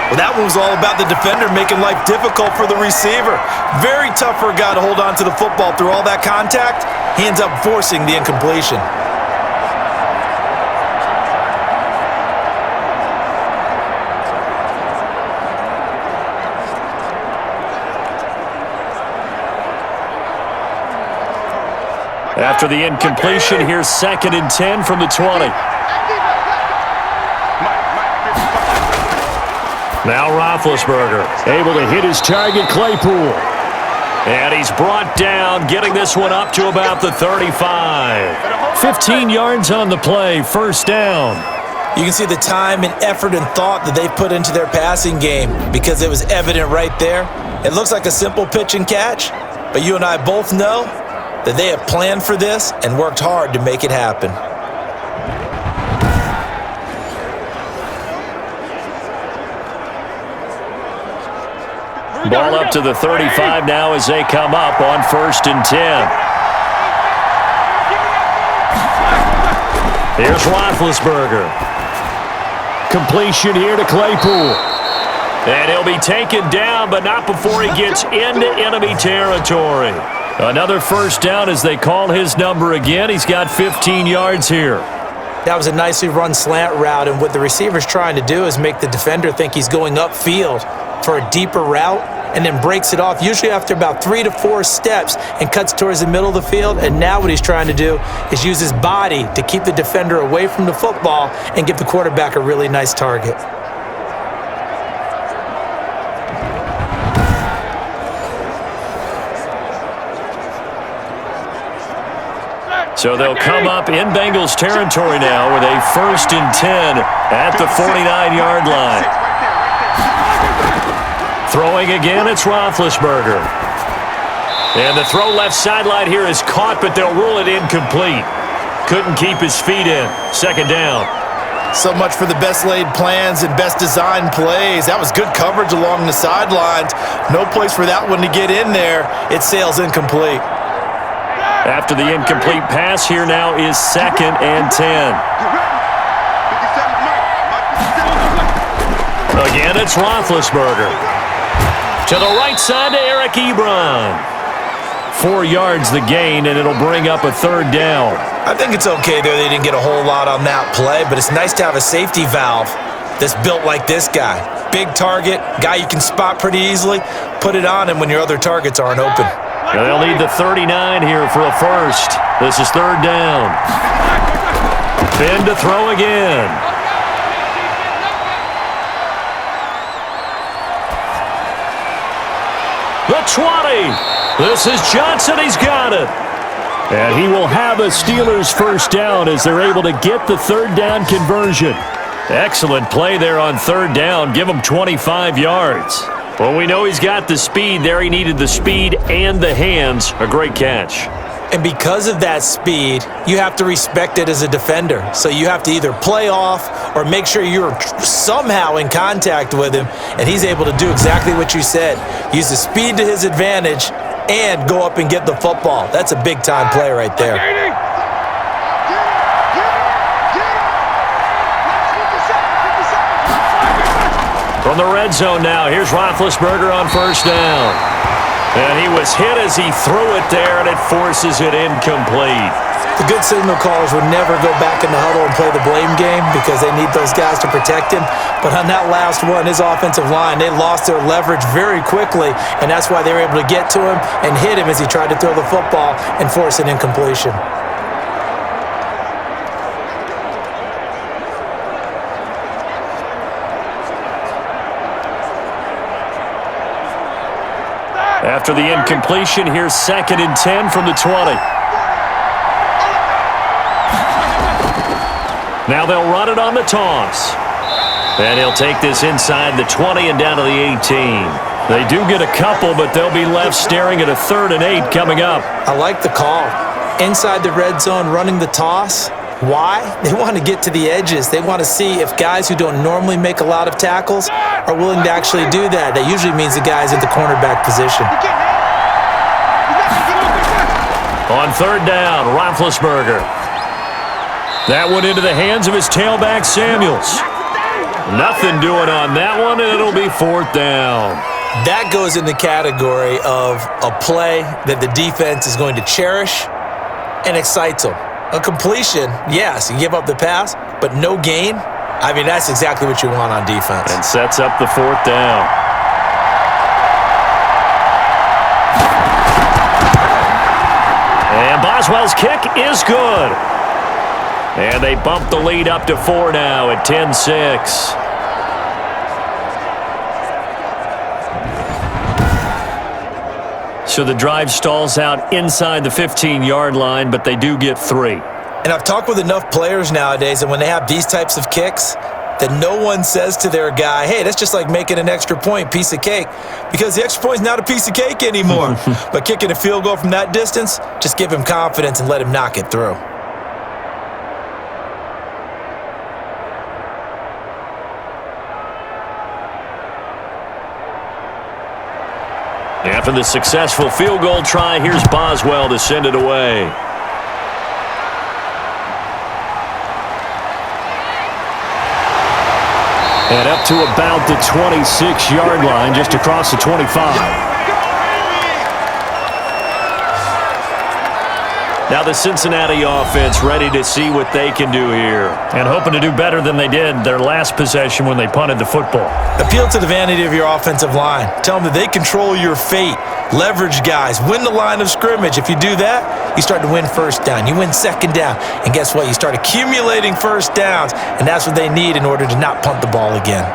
Speaker 3: Well, that one was all about the defender making life difficult for the receiver. Very tough for a guy to hold on to the football through all that contact. He ends up forcing the incompletion.
Speaker 2: After the incompletion, here's 2nd and 10 from the 20. Now Roethlisberger able to hit his target, Claypool. And he's brought down, getting this one up to about the 35.
Speaker 4: 15 yards on the play, 1st down.
Speaker 3: You can see the time and effort and thought that they put into their passing game, because it was evident right there. It looks like a simple pitch and catch, but you and I both know that they have planned for this and worked hard to make it happen.
Speaker 2: Ball up to the 35 now as they come up on 1st and 10. Here's Roethlisberger. Completion here to Claypool. And he'll be taken down, but not before he gets into enemy territory. Another 1st down as they call his number again. He's got 15 yards here.
Speaker 3: That was a nicely run slant route, and what the receiver's trying to do is make the defender think he's going upfield for a deeper route, and then breaks it off, usually after about 3 to 4 steps, and cuts towards the middle of the field. And now what he's trying to do is use his body to keep the defender away from the football and give the quarterback a really nice target.
Speaker 2: So they'll come up in Bengals territory now with a 1st and 10 at the 49-yard line. Throwing again, it's Roethlisberger. And the throw left sideline here is caught, but they'll rule it incomplete. Couldn't keep his feet in. 2nd down.
Speaker 3: So much for the best laid plans and best designed plays. That was good coverage along the sidelines. No place for that one to get in there. It sails incomplete.
Speaker 2: After the incomplete pass, here now is 2nd and 10. Again, it's Roethlisberger. To the right side to Eric Ebron. 4 yards the gain, and it'll bring up a 3rd down.
Speaker 3: I think it's okay there. They didn't get a whole lot on that play, but it's nice to have a safety valve that's built like this guy. Big target, guy you can spot pretty easily. Put it on him when your other targets aren't open.
Speaker 2: Now they'll need the 39 here for a 1st. This is 3rd down. Ben to throw again. The 20. This is Johnson. He's got it.
Speaker 4: And he will have a Steelers 1st down as they're able to get the 3rd down conversion.
Speaker 2: Excellent play there on 3rd down. Give him 25 yards. Well, we know he's got the speed there. He needed the speed and the hands. A great catch.
Speaker 3: And because of that speed, you have to respect it as a defender. So you have to either play off or make sure you're somehow in contact with him, and he's able to do exactly what you said. Use the speed to his advantage and go up and get the football. That's a big-time play right there.
Speaker 2: From the red zone now, here's Roethlisberger on 1st down. And he was hit as he threw it there, and it forces it incomplete.
Speaker 3: The good signal callers would never go back in the huddle and play the blame game because they need those guys to protect him. But on that last one, his offensive line, they lost their leverage very quickly, and that's why they were able to get to him and hit him as he tried to throw the football and force an
Speaker 2: After the incompletion, here's 2nd and 10 from the 20. Now they'll run it on the toss. And he'll take this inside the 20 and down to the 18. They do get a couple, but they'll be left staring at a 3rd and 8 coming up.
Speaker 3: I like the call. Inside the red zone, running the toss. Why? They want to get to the edges. They want to see if guys who don't normally make a lot of tackles are willing to actually do that. That usually means the guy's at the cornerback position.
Speaker 2: On 3rd down, Roethlisberger. That one into the hands of his tailback, Samuels. Nothing doing on that one, and it'll be 4th down.
Speaker 3: That goes in the category of a play that the defense is going to cherish and excites them. A completion, yes, you give up the pass, but no gain. I mean, that's exactly what you want on defense.
Speaker 2: And sets up the 4th down. And Boswell's kick is good. And they bump the lead up to 4 now at 10-6. So the drive stalls out inside the 15-yard line, but they do get 3.
Speaker 3: And I've talked with enough players nowadays, and when they have these types of kicks, that no one says to their guy, hey, that's just like making an extra point, piece of cake, because the extra point is not a piece of cake anymore. But kicking a field goal from that distance, just give him confidence and let him knock it through.
Speaker 2: After the successful field goal try, here's Boswell to send it away. And up to about the 26-yard line, just across the 25. Now the Cincinnati offense ready to see what they can do here.
Speaker 4: And hoping to do better than they did their last possession when they punted the football.
Speaker 3: Appeal to the vanity of your offensive line. Tell them that they control your fate. Leverage guys. Win the line of scrimmage. If you do that, you start to win 1st down. You win 2nd down. And guess what? You start accumulating 1st downs. And that's what they need in order to not punt the ball again.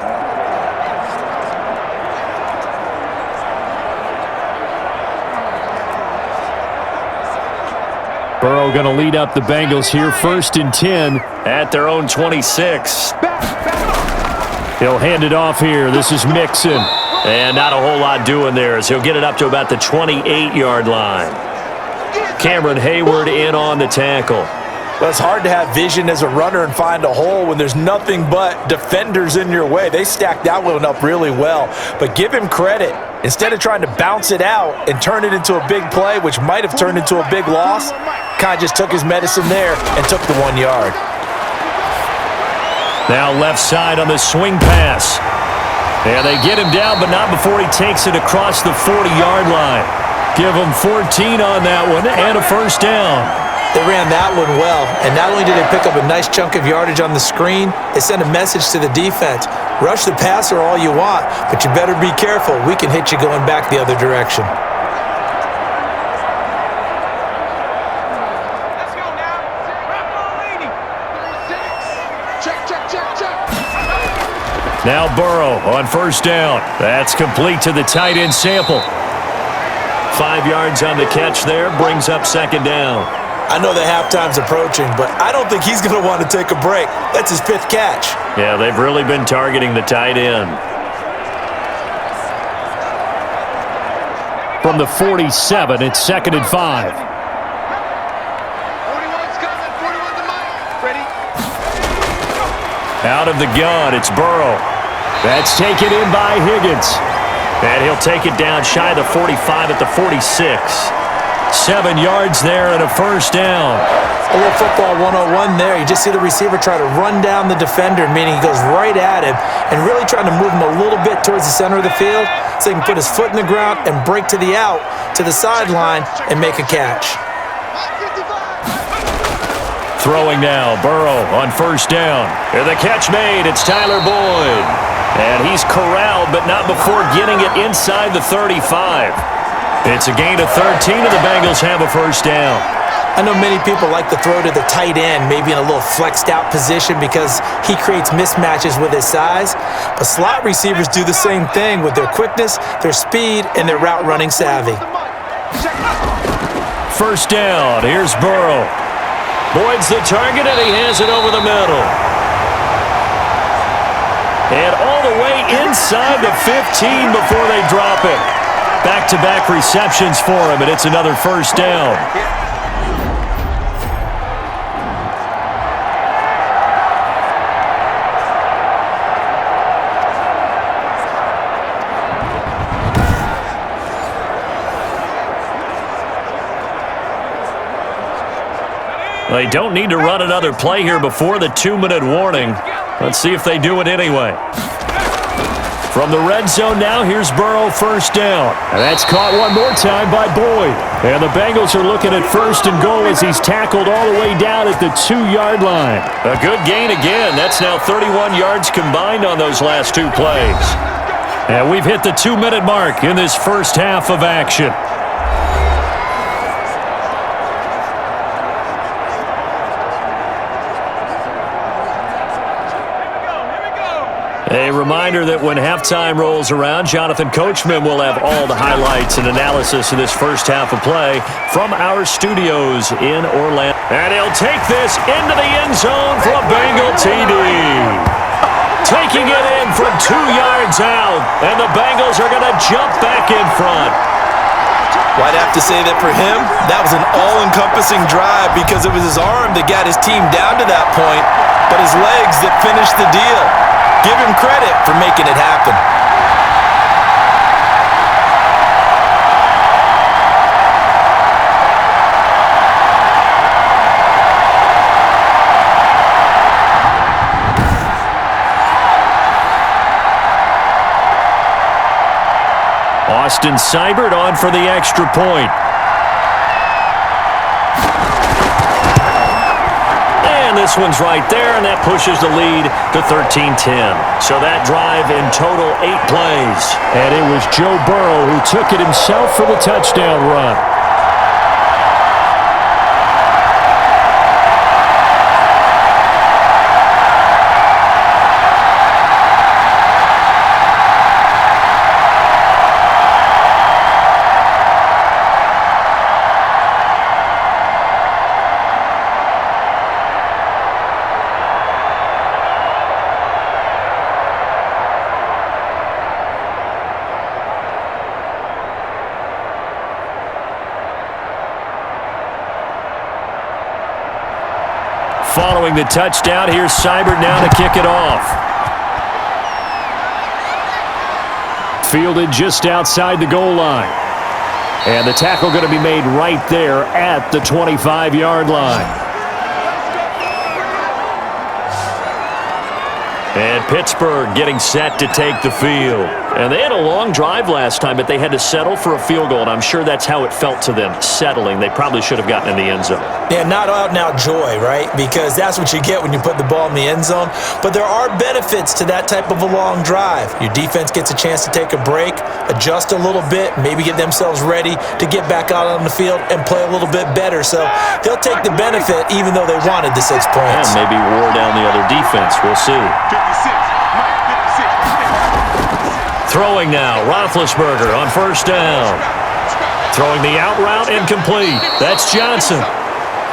Speaker 4: Burrow going to lead up the Bengals here, 1st and 10
Speaker 2: at their own 26.
Speaker 4: He'll hand it off here. This is Mixon.
Speaker 2: And not a whole lot doing there as he'll get it up to about the 28-yard line. Cameron Hayward in on the tackle.
Speaker 3: Well, it's hard to have vision as a runner and find a hole when there's nothing but defenders in your way. They stacked that one up really well. But give him credit. Instead of trying to bounce it out and turn it into a big play, which might have turned into a big loss, kind of just took his medicine there and took the 1 yard.
Speaker 2: Now left side on the swing pass. And they get him down, but not before he takes it across the 40-yard line. Give him 14 on that one and a 1st down.
Speaker 3: They ran that one well, and not only did they pick up a nice chunk of yardage on the screen, they sent a message to the defense. Rush the passer all you want, but you better be careful. We can hit you going back the other direction.
Speaker 5: Let's go now. Check.
Speaker 2: Now Burrow on 1st down. That's complete to the tight end Sample. 5 yards on the catch there, brings up 2nd down.
Speaker 3: I know the halftime's approaching, but I don't think he's going to want to take a break. That's his 5th catch.
Speaker 2: Yeah, they've really been targeting the tight end.
Speaker 4: From the 47, it's 2nd and 5.
Speaker 5: 41's coming. 41 to Mike. Ready?
Speaker 2: Out of the gun, it's Burrow. That's taken in by Higgins. And he'll take it down shy of the 45 at the 46. 7 yards there and a 1st down.
Speaker 3: A little football 101 there. You just see the receiver try to run down the defender, meaning he goes right at him and really trying to move him a little bit towards the center of the field so he can put his foot in the ground and break to the out, to the sideline, and make a catch.
Speaker 2: Throwing now, Burrow on 1st down. And the catch made, it's Tyler Boyd. And he's corralled, but not before getting it inside the 35. It's a gain of 13, and the Bengals have a first down.
Speaker 3: I know many people like to throw to the tight end, maybe in a little flexed out position because he creates mismatches with his size. But slot receivers do the same thing with their quickness, their speed, and their route running savvy.
Speaker 2: First down, here's Burrow. Boyd's the target, and he has it over the middle. And all the way inside the 15 before they drop it. Back-to-back receptions for him, and it's another first down. They don't need to run another play here before the 2-minute warning. Let's see if they do it anyway. From the red zone now, here's Burrow, first down.
Speaker 4: And that's caught one more time by Boyd. And the Bengals are looking at first and goal as he's tackled all the way down at the 2-yard line.
Speaker 2: A good gain again. That's now 31 yards combined on those last two plays.
Speaker 4: And we've hit the 2-minute mark in this first half of action.
Speaker 2: A reminder that when halftime rolls around, Jonathan Coachman will have all the highlights and analysis of this first half of play from our studios in Orlando. And he'll take this into the end zone for a Bengal TD. Taking it in from 2 yards out, and the Bengals are going to jump back in front.
Speaker 3: Well, I'd have to say that for him, that was an all-encompassing drive because it was his arm that got his team down to that point, but his legs that finished the deal. Give him credit for making it happen.
Speaker 2: Austin Seibert on for the extra point. And this one's right there, and that pushes the lead to 13-10. So that drive in total 8 plays.
Speaker 4: And it was Joe Burrow who took it himself for the touchdown run.
Speaker 2: Following the touchdown, here's Seibert now to kick it off.
Speaker 4: Fielded just outside the goal line. And the tackle going to be made right there at the 25-yard line.
Speaker 2: And Pittsburgh getting set to take the field. And they had a long drive last time, but they had to settle for a field goal, and I'm sure that's how it felt to them, settling. They probably should have gotten in the end zone.
Speaker 3: Yeah, not out-and-out joy, right? Because that's what you get when you put the ball in the end zone. But there are benefits to that type of a long drive. Your defense gets a chance to take a break, adjust a little bit, maybe get themselves ready to get back out on the field and play a little bit better. So they'll take the benefit even though they wanted the 6 points.
Speaker 2: And maybe wore down the other defense. We'll see.
Speaker 5: 56.
Speaker 2: Throwing now, Roethlisberger on first down. Throwing the out route incomplete. That's Johnson.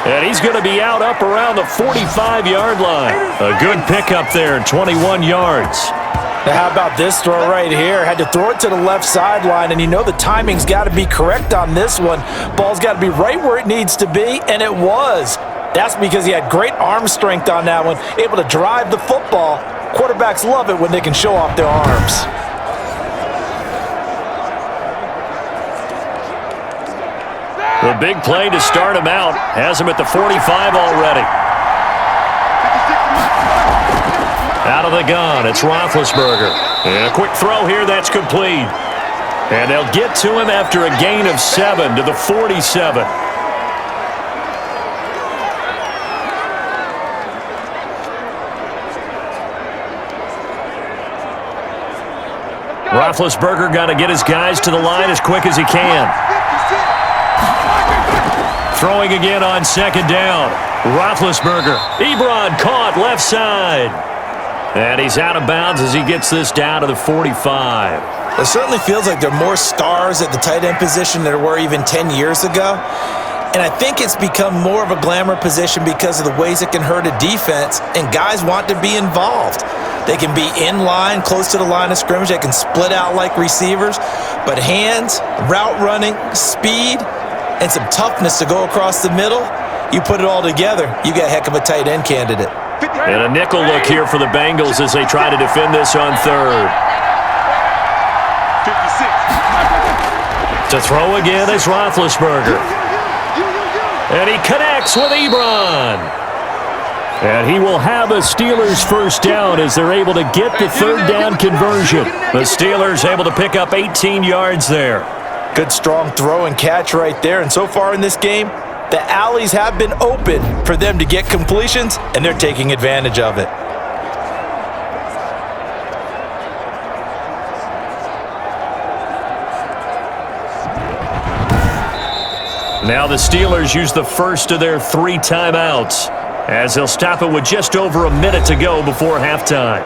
Speaker 2: And he's going to be out up around the 45-yard line. A good pickup there, 21 yards.
Speaker 3: Now how about this throw right here? Had to throw it to the left sideline, and you know the timing's got to be correct on this one. Ball's got to be right where it needs to be, and it was. That's because he had great arm strength on that one, able to drive the football. Quarterbacks love it when they can show off their arms.
Speaker 2: The big play to start him out has him at the 45 already. Out of the gun, it's Roethlisberger. And a quick throw here, that's complete. And they'll get to him after a gain of 7 to the 47. Roethlisberger got to get his guys to the line as quick as he can. Throwing again on second down. Roethlisberger. Ebron caught left side. And he's out of bounds as he gets this down to the 45.
Speaker 3: It certainly feels like there are more stars at the tight end position than there were even 10 years ago. And I think it's become more of a glamour position because of the ways it can hurt a defense, and guys want to be involved. They can be in line, close to the line of scrimmage. They can split out like receivers. But hands, route running, speed, and some toughness to go across the middle, you put it all together, you got a heck of a tight end candidate.
Speaker 2: And a nickel look here for the Bengals as they try to defend this on third.
Speaker 5: 56.
Speaker 2: To throw again is Roethlisberger. And he connects with Ebron.
Speaker 4: And he will have a Steelers first down as they're able to get the third down conversion.
Speaker 2: The Steelers able to pick up 18 yards there.
Speaker 3: Good strong throw and catch right there. And so far in this game, the alleys have been open for them to get completions, and they're taking advantage of it.
Speaker 2: Now the Steelers use the first of their 3 timeouts as they'll stop it with just over a minute to go before halftime.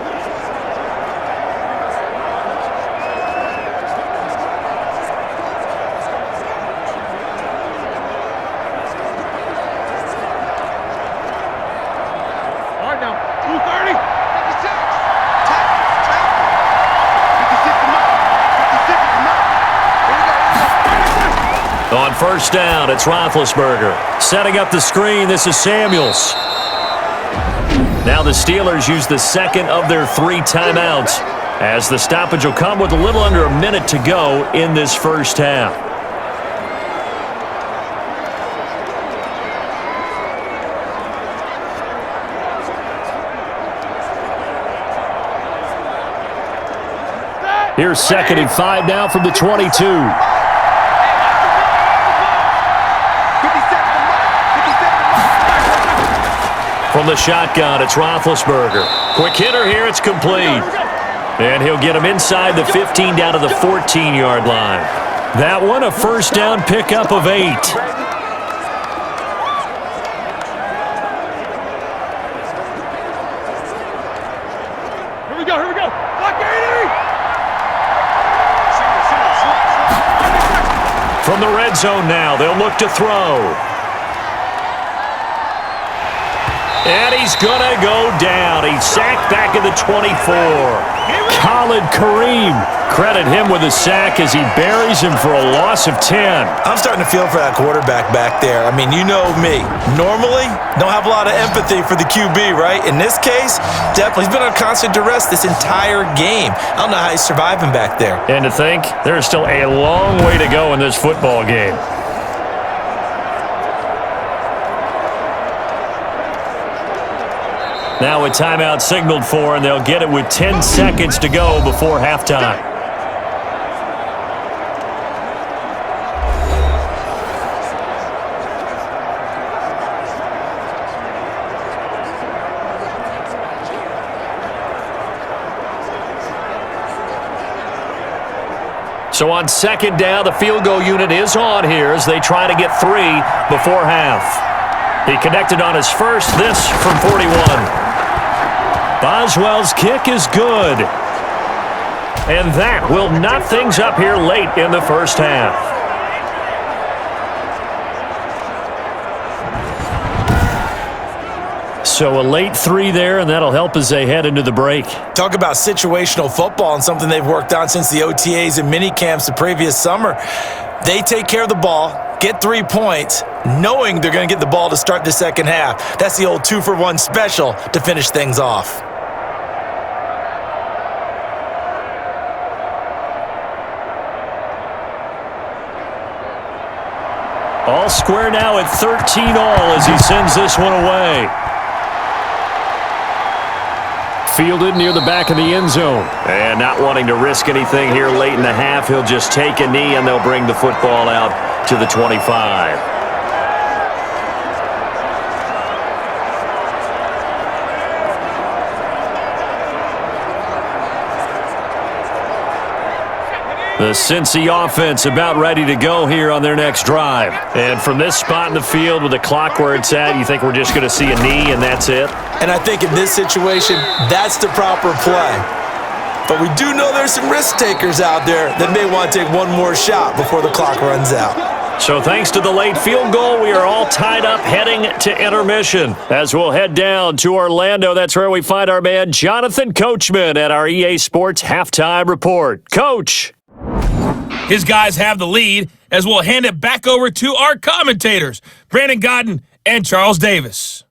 Speaker 2: On first down, it's Roethlisberger. Setting up the screen, this is Samuels. Now the Steelers use the second of their 3 timeouts as the stoppage will come with a little under a minute to go in this first half.
Speaker 4: Here's 2nd and 5 now from the 22.
Speaker 2: From the shotgun, it's Roethlisberger. Quick hitter here, it's complete. And he'll get him inside the 15 down to the 14-yard line.
Speaker 4: That one, a first down pickup of 8.
Speaker 5: Here we go. Block 80!
Speaker 2: From the red zone now, they'll look to throw. And he's going to go down. He's sacked back at the 24.
Speaker 4: Khalid Kareem. Credit him with a sack as he buries him for a loss of 10.
Speaker 3: I'm starting to feel for that quarterback back there. I mean, you know me. Normally, don't have a lot of empathy for the QB, right? In this case, definitely. He's been on constant duress this entire game. I don't know how he's surviving back there.
Speaker 2: And to think, there's still a long way to go in this football game. Now a timeout signaled for, and they'll get it with 10 seconds to go before halftime. So on second down, the field goal unit is on here as they try to get 3 before half. He connected on his first, this from 41.
Speaker 4: Boswell's kick is good.
Speaker 2: And that will knot things up here late in the first half.
Speaker 4: So a late 3 there, and that'll help as they head into the break.
Speaker 3: Talk about situational football and something they've worked on since the OTAs and mini camps the previous summer. They take care of the ball, get 3 points, knowing they're going to get the ball to start the second half. That's the old 2-for-1 special to finish things off.
Speaker 4: All square now at 13 all as he sends this one away. Fielded near the back of the end zone.
Speaker 2: And not wanting to risk anything here late in the half, he'll just take a knee and they'll bring the football out to the 25. The Cincy offense about ready to go here on their next drive.
Speaker 4: And from this spot in the field with the clock where it's at, you think we're just going to see a knee and that's it?
Speaker 3: And I think in this situation, that's the proper play. But we do know there's some risk takers out there that may want to take one more shot before the clock runs out.
Speaker 2: So thanks to the late field goal, we are all tied up heading to intermission. As we'll head down to Orlando, that's where we find our man Jonathan Coachman at our EA Sports Halftime Report. Coach!
Speaker 6: His guys have the lead as we'll hand it back over to our commentators, Brandon Godden and Charles Davis.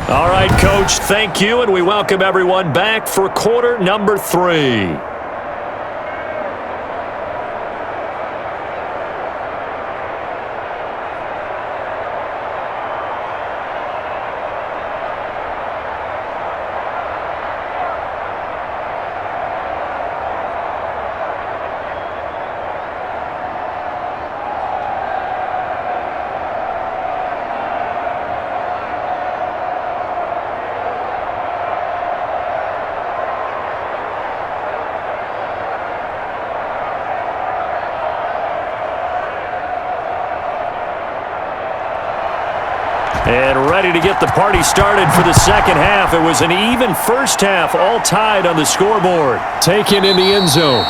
Speaker 2: All right, Coach, thank you, and we welcome everyone back for quarter number 3. And ready to get the party started for the second half. It was an even first half, all tied on the scoreboard.
Speaker 4: Taken in the end zone.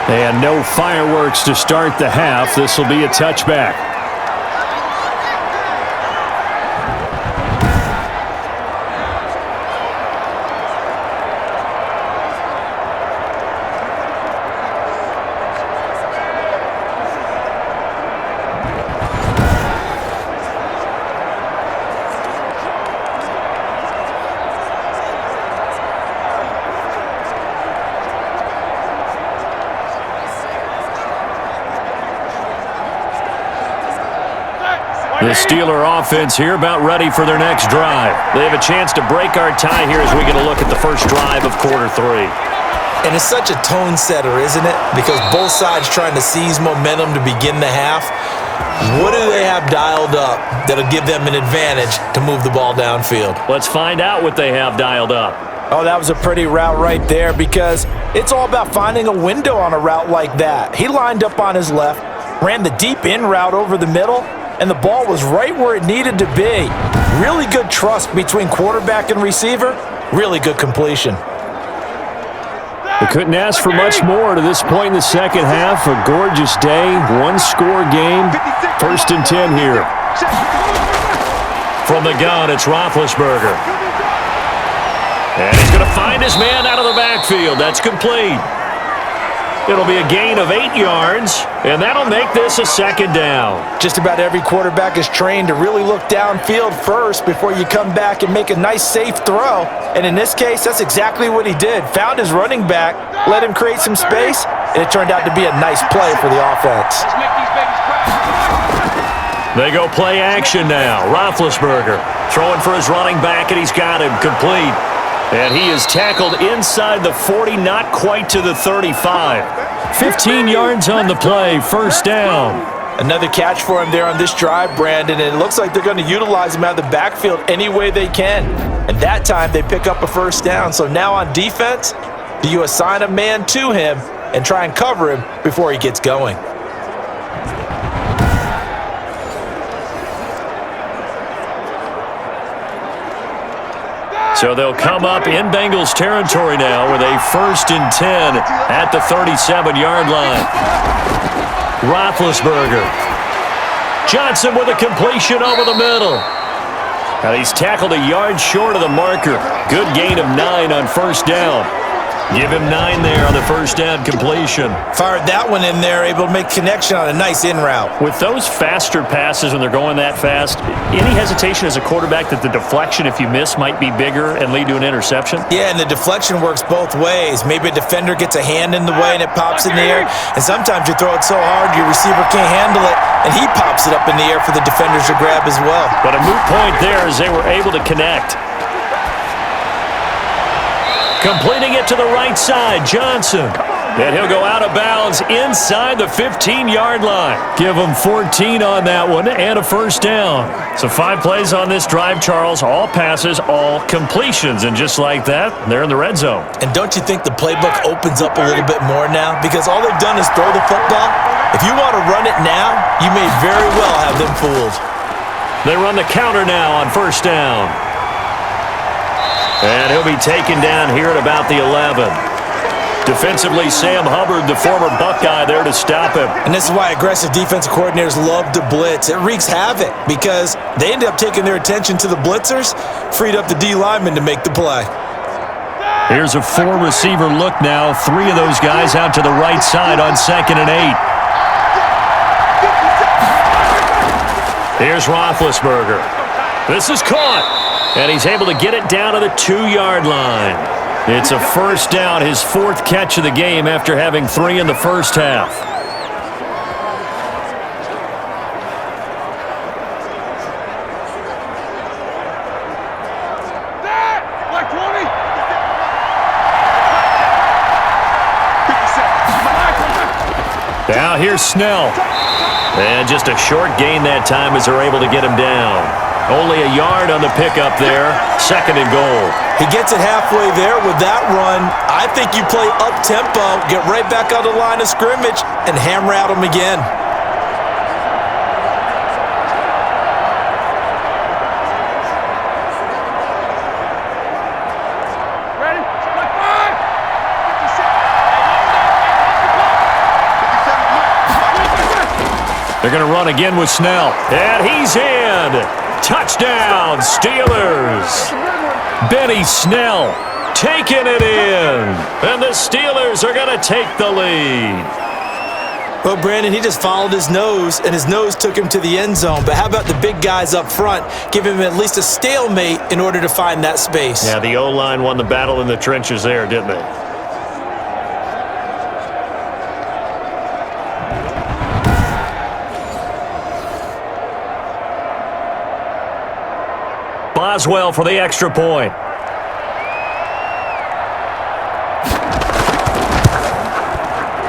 Speaker 4: And no fireworks to start the half. This will be a touchback. The Steeler offense here about ready for their next drive. They have a chance to break our tie here as we get a look at the first drive of quarter 3.
Speaker 3: And it's such a tone setter, isn't it? Because both sides trying to seize momentum to begin the half. What do they have dialed up that'll give them an advantage to move the ball downfield?
Speaker 2: Let's find out what they have dialed up.
Speaker 3: Oh, that was a pretty route right there because it's all about finding a window on a route like that. He lined up on his left, ran the deep in route over the middle, and the ball was right where it needed to be. Really good trust between quarterback and receiver. Really good completion.
Speaker 4: They couldn't ask for much more to this point in the second half. A gorgeous day, one-score game. 1st and 10 here.
Speaker 2: From the gun, it's Roethlisberger. And he's going to find his man out of the backfield. That's complete. It'll be a gain of 8 yards, and that'll make this a second down.
Speaker 3: Just about every quarterback is trained to really look downfield first before you come back and make a nice, safe throw. And in this case, that's exactly what he did. Found his running back, let him create some space, and it turned out to be a nice play for the offense.
Speaker 2: They go play action now. Roethlisberger throwing for his running back, and he's got him complete. And he is tackled inside the 40, not quite to the 35. 15 yards on the play, first down.
Speaker 3: Another catch for him there on this drive, Brandon, and it looks like they're going to utilize him out of the backfield any way they can. And that time they pick up a first down. So now on defense, do you assign a man to him and try and cover him before he gets going?
Speaker 2: So they'll come up in Bengals territory now with a 1st and 10 at the 37-yard line. Roethlisberger. Johnson with a completion over the middle. Now he's tackled a yard short of the marker. Good gain of 9 on first down. Give him 9 there on the first down completion.
Speaker 3: Fired that one in there, able to make connection on a nice in route.
Speaker 4: With those faster passes when they're going that fast, any hesitation as a quarterback that the deflection, if you miss, might be bigger and lead to an interception?
Speaker 3: Yeah, and the deflection works both ways. Maybe a defender gets a hand in the way and it pops in the air, and sometimes you throw it so hard your receiver can't handle it, and he pops it up in the air for the defenders to grab as well.
Speaker 2: But a moot point there as they were able to connect. Completing it to the right side, Johnson. And he'll go out of bounds inside the 15-yard line. Give him 14 on that one and a first down. So 5 plays on this drive, Charles. All passes, all completions. And just like that, they're in the red zone.
Speaker 3: And don't you think the playbook opens up a little bit more now? Because all they've done is throw the football. If you want to run it now, you may very well have them fooled.
Speaker 2: They run the counter now on first down. And he'll be taken down here at about the 11. Defensively, Sam Hubbard, the former Buckeye, there to stop him.
Speaker 3: And this is why aggressive defensive coordinators love to blitz. It wreaks havoc because they end up taking their attention to the blitzers, freed up the D lineman to make the play.
Speaker 2: Here's a 4-receiver look now. 3 of those guys out to the right side on 2nd and 8. Here's Roethlisberger. This is caught, and he's able to get it down to the 2-yard line. It's a first down, his 4th catch of the game after having 3 in the first half.
Speaker 5: Like 20.
Speaker 2: Now here's Snell. And just a short gain that time as they're able to get him down. Only a yard on the pickup there. 2nd and goal.
Speaker 3: He gets it halfway there with that run. I think you play up-tempo, get right back on the line of scrimmage, and hammer at him again.
Speaker 5: Ready? Like 5.
Speaker 2: They're going to run again with Snell. And he's in. Touchdown, Steelers. Benny Snell taking it in. And the Steelers are going to take the lead.
Speaker 3: Well, Brandon, he just followed his nose, and his nose took him to the end zone. But how about the big guys up front? Give him at least a stalemate in order to find that space.
Speaker 2: Yeah, the O-line won the battle in the trenches there, didn't they? Boswell for the extra point.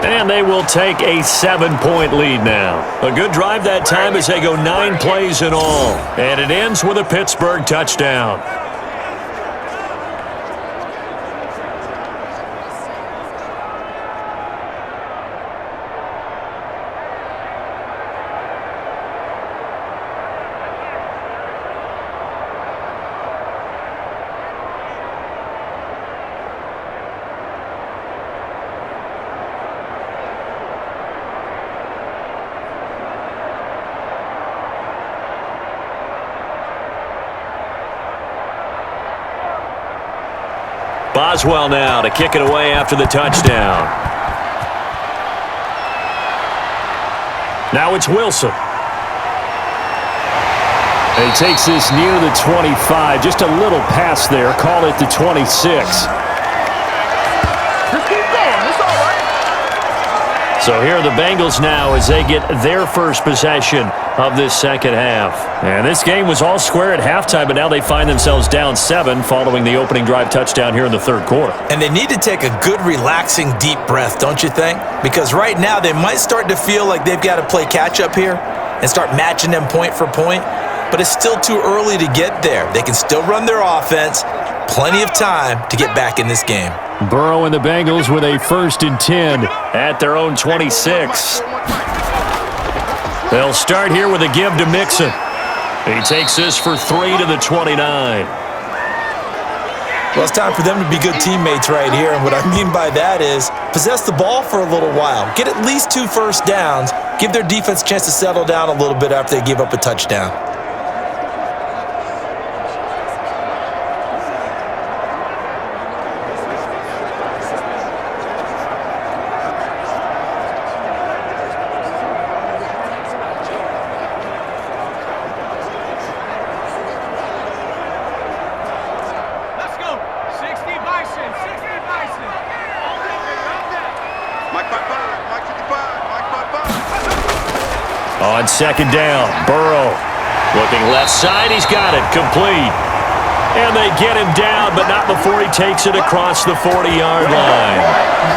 Speaker 2: And they will take a 7-point lead now. A good drive that time as they go 9 plays in all. And it ends with a Pittsburgh touchdown. Boswell now to kick it away after the touchdown. Now it's Wilson. And he takes this near the 25. Just a little pass there. Call it the 26.
Speaker 5: Just keep going. It's all right.
Speaker 2: So here are the Bengals now as they get their first possession of this second half. And this game was all square at halftime, but now they find themselves down 7 following the opening drive touchdown here in the third quarter.
Speaker 3: And they need to take a good, relaxing, deep breath, don't you think? Because right now they might start to feel like they've got to play catch-up here and start matching them point for point. But it's still too early to get there. They can still run their offense. Plenty of time to get back in this game.
Speaker 2: Burrow and the Bengals with a 1st and 10 at their own 26. They'll start here with a give to Mixon. He takes this for 3 to the 29.
Speaker 3: Well, it's time for them to be good teammates right here. And what I mean by that is possess the ball for a little while. Get at least 2 first downs. Give their defense a chance to settle down a little bit after they give up a touchdown.
Speaker 2: On second down, Burrow looking left side. He's got it complete. And they get him down, but not before he takes it across the 40-yard line.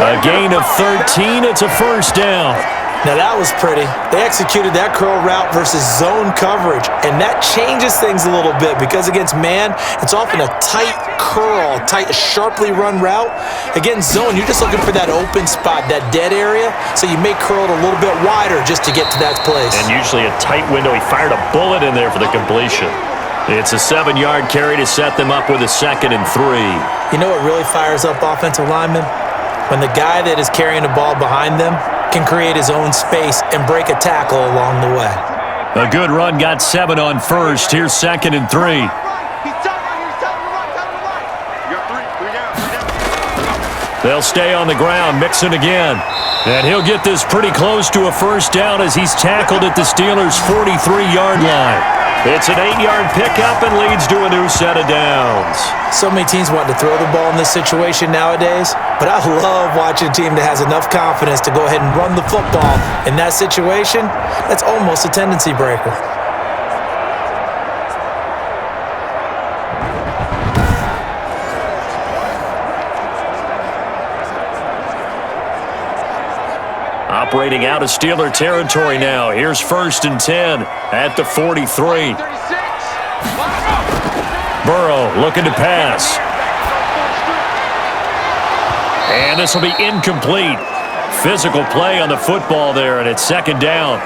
Speaker 2: A gain of 13. It's a first down.
Speaker 3: Now that was pretty. They executed that curl route versus zone coverage, and that changes things a little bit because against man, it's often a tight curl, sharply run route. Against zone, you're just looking for that open spot, that dead area, so you may curl it a little bit wider just to get to that place.
Speaker 2: And usually a tight window. He fired a bullet in there for the completion. It's a 7-yard carry to set them up with a 2nd and 3.
Speaker 3: You know what really fires up offensive linemen? When the guy that is carrying the ball behind them can create his own space and break a tackle along the way.
Speaker 2: A good run got 7 on first. Here's 2nd and 3. They'll stay on the ground, Mixon again. And he'll get this pretty close to a first down as he's tackled at the Steelers' 43-yard line. It's an 8-yard pickup and leads to a new set of downs.
Speaker 3: So many teams want to throw the ball in this situation nowadays, but I love watching a team that has enough confidence to go ahead and run the football. In that situation, that's almost a tendency breaker.
Speaker 2: Operating out of Steeler territory now. Here's 1st and 10 at the 43. Burrow looking to pass. And this will be incomplete. Physical play on the football there, and it's 2nd down.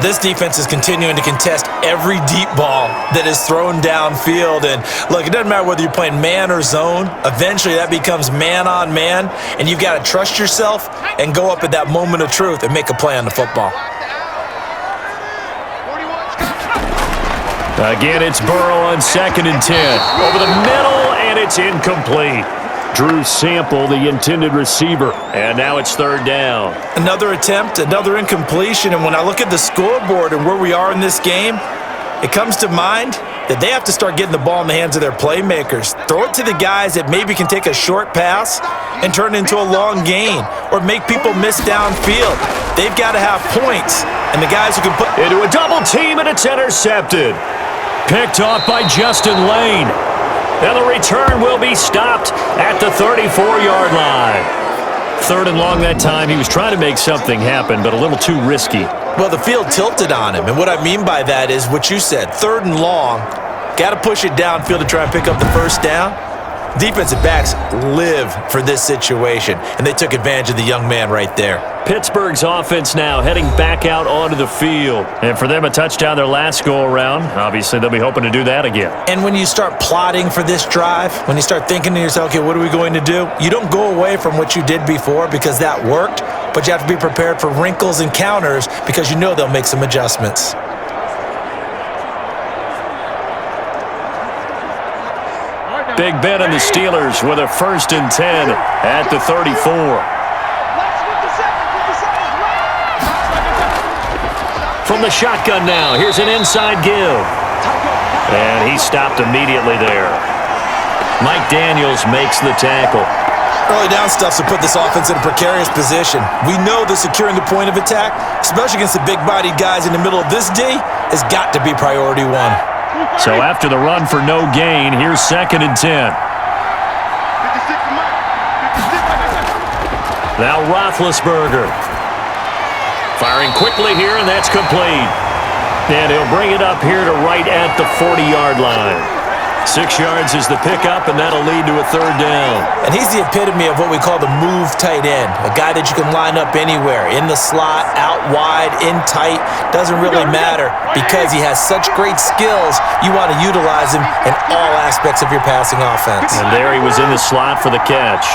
Speaker 3: This defense is continuing to contest every deep ball that is thrown downfield. And look, it doesn't matter whether you're playing man or zone. Eventually, that becomes man on man, and you've got to trust yourself and go up at that moment of truth and make a play on the football.
Speaker 2: Again, it's Burrow on 2nd and 10. Over the middle, and it's incomplete. Drew Sample, the intended receiver, and now it's 3rd down.
Speaker 3: Another attempt, another incompletion, and when I look at the scoreboard and where we are in this game, it comes to mind that they have to start getting the ball in the hands of their playmakers. Throw it to the guys that maybe can take a short pass and turn it into a long gain or make people miss downfield. They've got to have points, and the guys who can put
Speaker 2: into a double team, and it's intercepted. Picked off by Justin Lane. And the return will be stopped at the 34-yard line. 3rd and long that time. He was trying to make something happen, but a little too risky.
Speaker 3: Well, the field tilted on him, and what I mean by that is what you said. 3rd and long, got to push it downfield to try and pick up the first down. Defensive backs live for this situation, and they took advantage of the young man right there.
Speaker 2: Pittsburgh's offense now heading back out onto the field. And for them, a touchdown their last go-around. Obviously, they'll be hoping to do that again.
Speaker 3: And when you start plotting for this drive, when you start thinking to yourself, okay, what are we going to do? You don't go away from what you did before because that worked, but you have to be prepared for wrinkles and counters because you know they'll make some adjustments.
Speaker 2: Big Ben and the Steelers with a 1st and 10 at the 34. From the shotgun now, here's an inside give. And he stopped immediately there. Mike Daniels makes the tackle.
Speaker 3: Early down stuffs will put this offense in a precarious position. We know that securing the point of attack, especially against the big-bodied guys in the middle of this D, has got to be priority 1.
Speaker 2: So after the run for no gain, here's 2nd and 10. Now Roethlisberger. Firing quickly here, and that's complete. And he'll bring it up here to right at the 40-yard line. 6 yards is the pickup, and that'll lead to a 3rd down.
Speaker 3: And he's the epitome of what we call the move tight end, a guy that you can line up anywhere, in the slot, out wide, in tight, doesn't really matter because he has such great skills. You want to utilize him in all aspects of your passing offense.
Speaker 2: And there he was in the slot for the catch.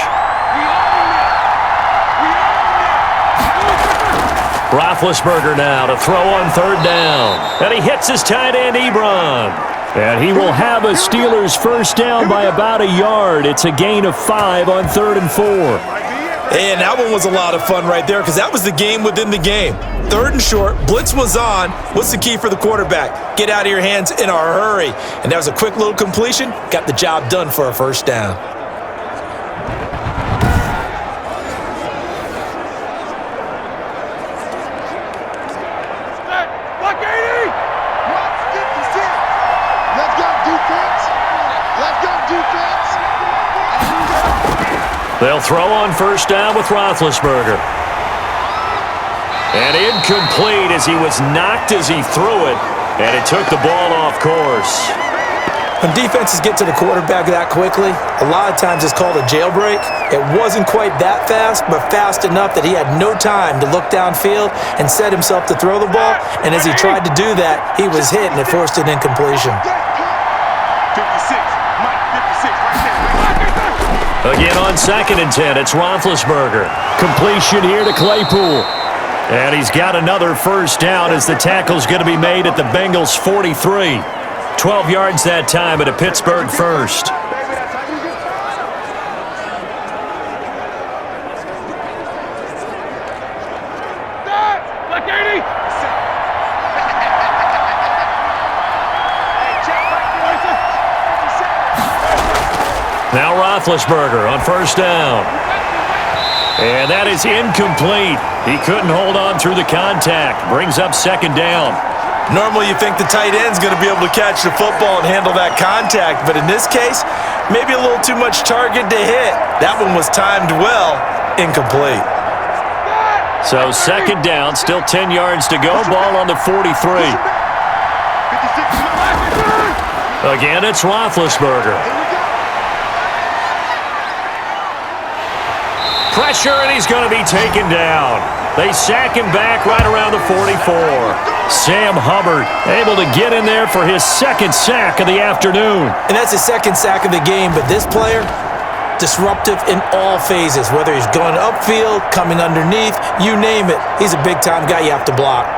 Speaker 2: Roethlisberger now to throw on 3rd down. And he hits his tight end, Ebron. And he will have a Steelers first down by about a yard. It's a gain of 5 on 3rd and 4.
Speaker 3: And that one was a lot of fun right there because that was the game within the game. 3rd and short, blitz was on. What's the key for the quarterback? Get out of your hands in a hurry. And that was a quick little completion. Got the job done for a first down.
Speaker 5: Let's go, defense. Let's go,
Speaker 2: They'll throw on first down with Roethlisberger. And incomplete as he was knocked as he threw it, and it took the ball off course.
Speaker 3: When defenses get to the quarterback that quickly, a lot of times it's called a jailbreak. It wasn't quite that fast, but fast enough that he had no time to look downfield and set himself to throw the ball. And as he tried to do that, he was hit, and it forced an incompletion.
Speaker 5: 56, Mike, 56, right there.
Speaker 2: Again on 2nd and 10, it's Roethlisberger. Completion here to Claypool. And he's got another first down as the tackle's going to be made at the Bengals' 43. 12 yards that time at a Pittsburgh first.
Speaker 5: Like 80.
Speaker 2: Now Roethlisberger on first down. And that is incomplete. He couldn't hold on through the contact. Brings up 2nd down.
Speaker 3: Normally you think the tight end's going to be able to catch the football and handle that contact, but in this case, maybe a little too much target to hit. That one was timed well, incomplete.
Speaker 2: So 2nd down, still 10 yards to go. Ball on the 43. Again, it's Roethlisberger. Pressure, and he's going to be taken down. They sack him back right around the 44. Sam Hubbard able to get in there for his 2nd sack of the afternoon.
Speaker 3: And that's his 2nd sack of the game, but this player, disruptive in all phases, whether he's going upfield, coming underneath, you name it. He's a big-time guy you have to block.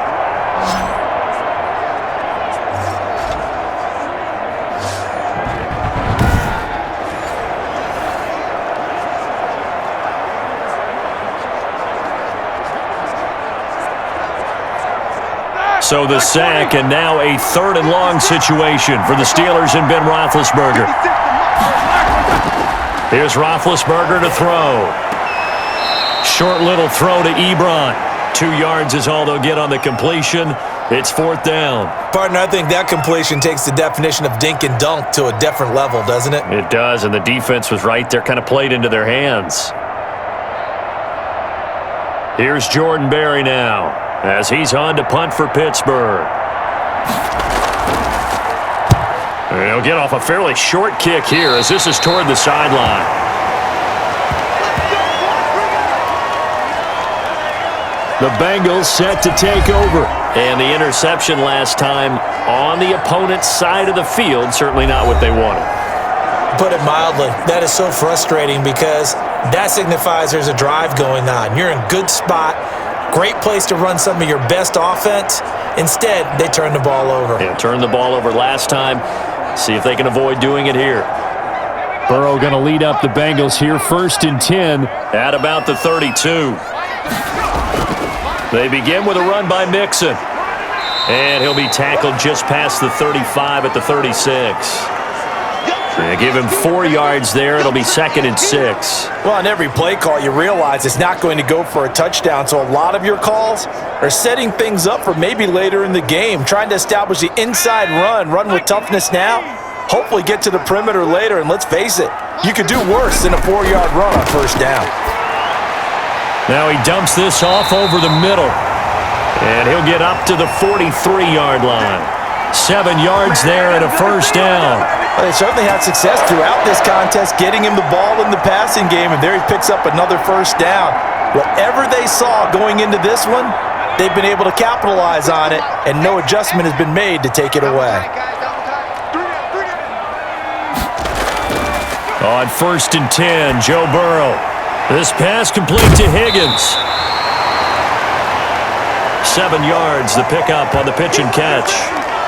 Speaker 2: So the sack, and now a 3rd and long situation for the Steelers and Ben Roethlisberger. Here's Roethlisberger to throw. Short little throw to Ebron. 2 yards is all they'll get on the completion. It's 4th down.
Speaker 3: Partner, I think that completion takes the definition of dink and dunk to a different level, doesn't it?
Speaker 2: It does, and the defense was right there, kind of played into their hands. Here's Jordan Berry now, as he's on to punt for Pittsburgh. And he'll get off a fairly short kick here as this is toward the sideline. The Bengals set to take over. And the interception last time on the opponent's side of the field, certainly not what they wanted.
Speaker 3: Put it mildly, that is so frustrating because that signifies there's a drive going on. You're in a good spot. Great place to run some of your best offense. Instead, they turn the ball over.
Speaker 2: Yeah, turned the ball over last time. See if they can avoid doing it here.
Speaker 4: Burrow going to lead up the Bengals here, 1st and 10.
Speaker 2: At about the 32. They begin with a run by Mixon. And he'll be tackled just past the 35 at the 36. They give him 4 yards there. It'll be 2nd and 6.
Speaker 3: Well, on every play call, you realize it's not going to go for a touchdown. So a lot of your calls are setting things up for maybe later in the game, trying to establish the inside run with toughness now, hopefully get to the perimeter later. And let's face it, you could do worse than a 4-yard run on first down.
Speaker 2: Now he dumps this off over the middle. And he'll get up to the 43-yard line. 7 yards there and a first down.
Speaker 3: Well, they certainly had success throughout this contest, getting him the ball in the passing game, and there he picks up another first down. Whatever they saw going into this one, they've been able to capitalize on it, and no adjustment has been made to take it away.
Speaker 2: On 1st and 10, Joe Burrow. This pass complete to Higgins. 7 yards, the pickup on the pitch and catch.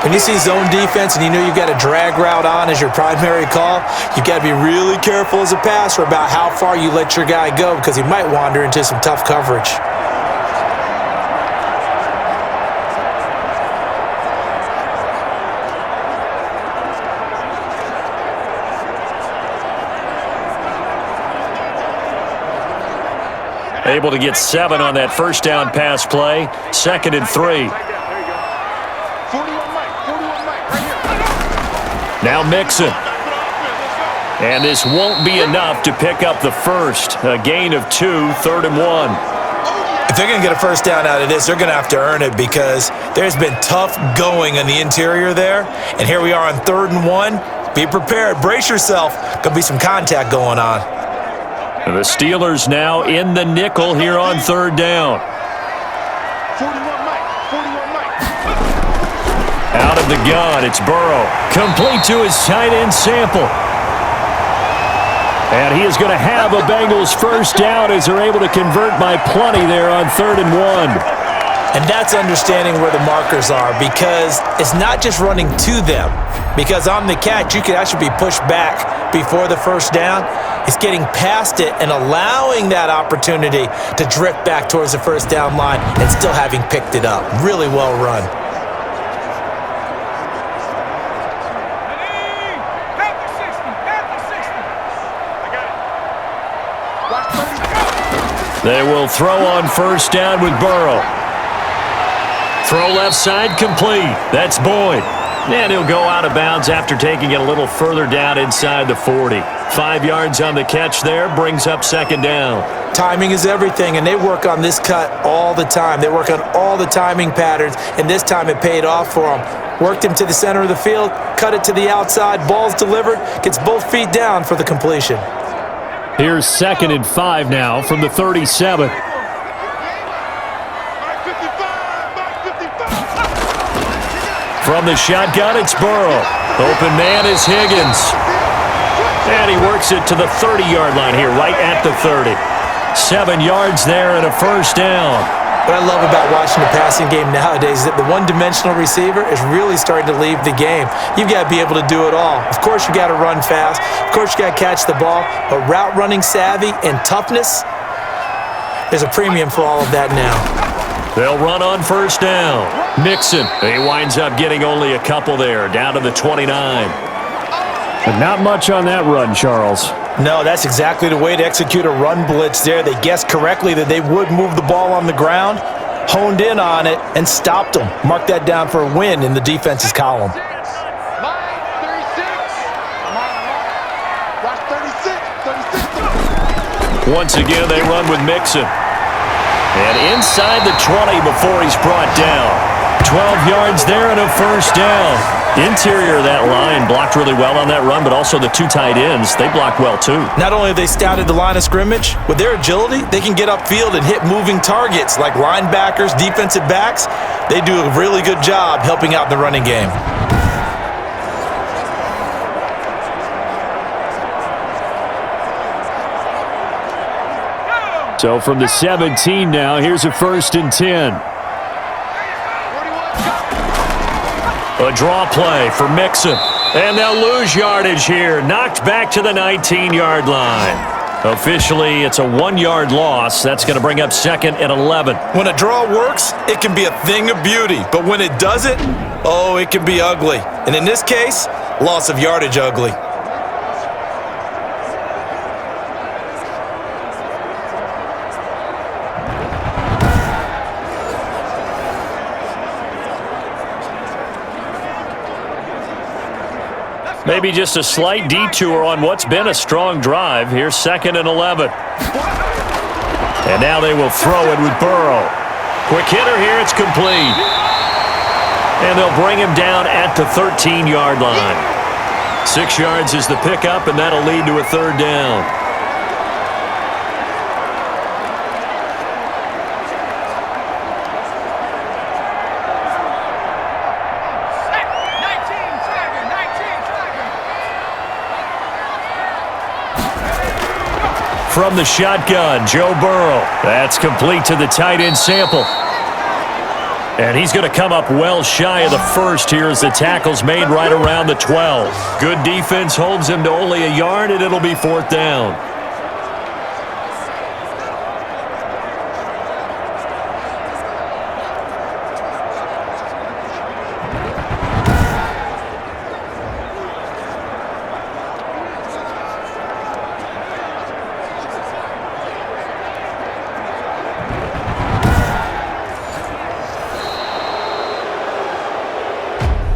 Speaker 3: When you see zone defense and you know you've got a drag route on as your primary call, you've got to be really careful as a passer about how far you let your guy go because he might wander into some tough coverage.
Speaker 2: Able to get 7 on that first down pass play. 2nd and 3. Now Mixon. And this won't be enough to pick up the first. A gain of 2, 3rd and 1.
Speaker 3: If they're going to get a first down out of this, they're going to have to earn it because there's been tough going in the interior there. And here we are on 3rd and 1. Be prepared. Brace yourself. Going to be some contact going on.
Speaker 2: The Steelers now in the nickel here on 3rd down.
Speaker 5: 41 Mike.
Speaker 2: Out of the gun, it's Burrow. Complete to his tight end Sample. And he is going to have a Bengals first down as they're able to convert by plenty there on 3rd and 1.
Speaker 3: And that's understanding where the markers are because it's not just running to them. Because on the catch, you could actually be pushed back before the first down. It's getting past it and allowing that opportunity to drift back towards the first down line and still having picked it up. Really well run.
Speaker 2: They will throw on first down with Burrow. Throw left side complete. That's Boyd. And he'll go out of bounds after taking it a little further down inside the 40. 5 yards on the catch there, brings up 2nd down.
Speaker 3: Timing is everything, and they work on this cut all the time. They work on all the timing patterns, and this time it paid off for them. Worked him to the center of the field, cut it to the outside, ball's delivered, gets both feet down for the completion.
Speaker 2: Here's 2nd and 5 now from the 37. From the shotgun, it's Burrow. Open man is Higgins. And he works it to the 30-yard line here, right at the 30. 7 yards there and a first down.
Speaker 3: What I love about watching the passing game nowadays is that the one-dimensional receiver is really starting to leave the game. You've got to be able to do it all. Of course, you got to run fast. Of course, you got to catch the ball. But route running savvy and toughness, there's a premium for all of that now.
Speaker 2: They'll run on first down. Mixon, he winds up getting only a couple there, down to the 29.
Speaker 4: But not much on that run, Charles.
Speaker 3: No, that's exactly the way to execute a run blitz there. They guessed correctly that they would move the ball on the ground, honed in on it, and stopped them. Mark that down for a win in the defense's column.
Speaker 2: Once again, they run with Mixon. And inside the 20 before he's brought down. 12 yards there and a first down. Interior of that line blocked really well on that run, but also the 2 tight ends, they blocked well too.
Speaker 3: Not only have they scouted the line of scrimmage, with their agility, they can get upfield and hit moving targets like linebackers, defensive backs. They do a really good job helping out in the running game.
Speaker 2: So from the 17 now, here's a 1st and 10. A draw play for Mixon. And they'll lose yardage here. Knocked back to the 19-yard line. Officially, it's a 1-yard loss. That's going to bring up 2nd and 11.
Speaker 3: When a draw works, it can be a thing of beauty. But when it doesn't, oh, it can be ugly. And in this case, loss of yardage ugly.
Speaker 2: Maybe just a slight detour on what's been a strong drive. Here's 2nd and 11. And now they will throw it with Burrow. Quick hitter here, it's complete. And they'll bring him down at the 13-yard line. 6 yards is the pickup, and that'll lead to a 3rd down. From the shotgun, Joe Burrow. That's complete to the tight end Sample. And he's going to come up well shy of the first here as the tackle's made right around the 12. Good defense holds him to only a yard, and it'll be 4th down.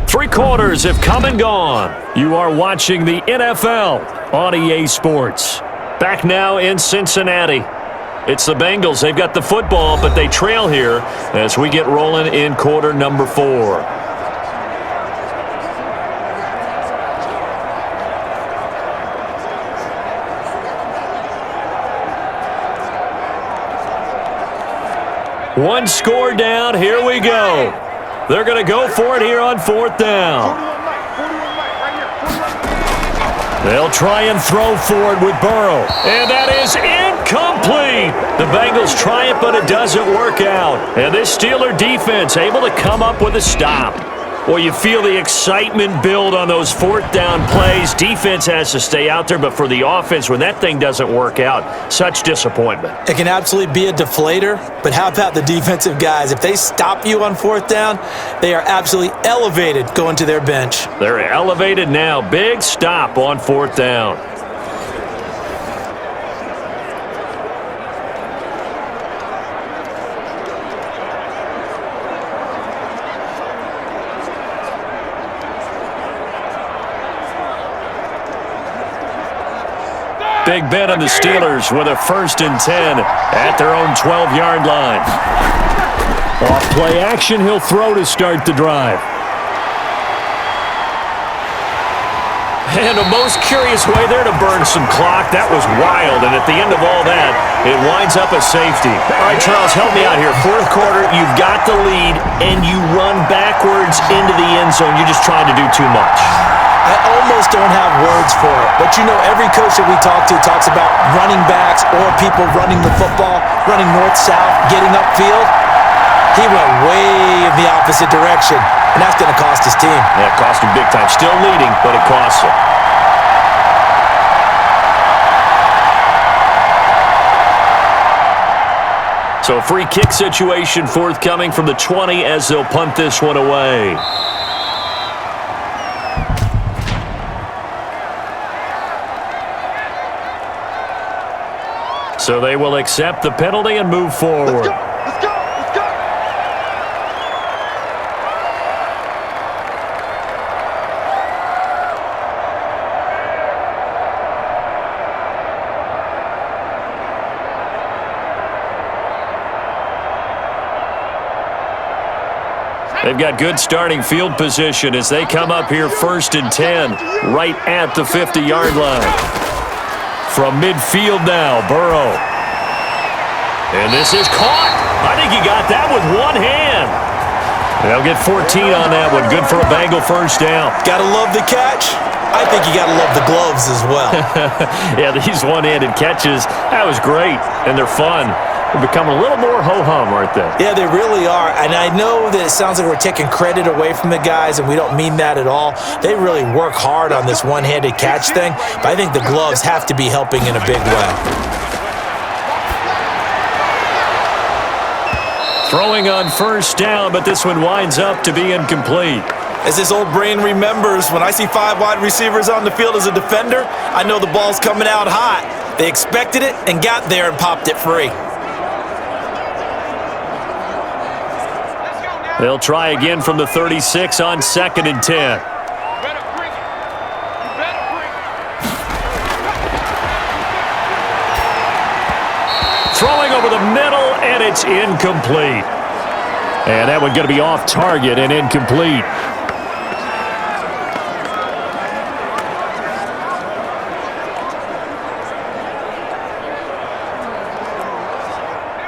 Speaker 2: Three quarters have come and gone. You are watching the NFL on EA Sports. Back now in Cincinnati. It's the Bengals. They've got the football, but they trail here as we get rolling in quarter number 4. One score down. Here we go. They're going to go for it here on 4th down. They'll try and throw for it with Burrow. And that is incomplete. The Bengals try it, but it doesn't work out. And this Steeler defense able to come up with a stop. Well, you feel the excitement build on those 4th down plays. Defense has to stay out there, but for the offense, when that thing doesn't work out, such disappointment.
Speaker 3: It can absolutely be a deflator, but how about the defensive guys? If they stop you on 4th down, they are absolutely elevated going to their bench.
Speaker 2: They're elevated now. Big stop on 4th down. Big bet on the Steelers with a 1st and 10 at their own 12-yard line. Off play action, he'll throw to start the drive. And a most curious way there to burn some clock. That was wild, and at the end of all that, it winds up a safety. All right, Charles, help me out here. 4th quarter, you've got the lead, and you run backwards into the end zone. You're just trying to do too much.
Speaker 3: I almost don't have words for it. But you know, every coach that we talk to talks about running backs or people running the football, running north-south, getting upfield. He went way in the opposite direction, and that's going to cost his team.
Speaker 2: Yeah, it cost him big time. Still leading, but it costs him. So a free kick situation forthcoming from the 20 as they'll punt this one away. So they will accept the penalty and move forward.
Speaker 5: Let's go, let's go, let's go.
Speaker 2: They've got good starting field position as they come up here 1st and 10, right at the 50-yard line. From midfield now, Burrow. And this is caught. I think he got that with one hand. They'll get 14 on that one. Good for a Bengal 1st down.
Speaker 3: Gotta love the catch. I think you gotta love the gloves as well.
Speaker 2: Yeah, these one-handed catches, that was great, and they're fun. They're becoming a little more ho-hum, aren't they?
Speaker 3: Yeah, they really are. And I know that it sounds like we're taking credit away from the guys, and we don't mean that at all. They really work hard on this one-handed catch thing, but I think the gloves have to be helping in a big way.
Speaker 2: Throwing on 1st down, but this one winds up to be incomplete.
Speaker 3: As this old brain remembers, when I see 5 wide receivers on the field as a defender, I know the ball's coming out hot. They expected it and got there and popped it free.
Speaker 2: They'll try again from the 36 on 2nd and 10. Throwing over the middle, and it's incomplete. And that one going to be off target and incomplete.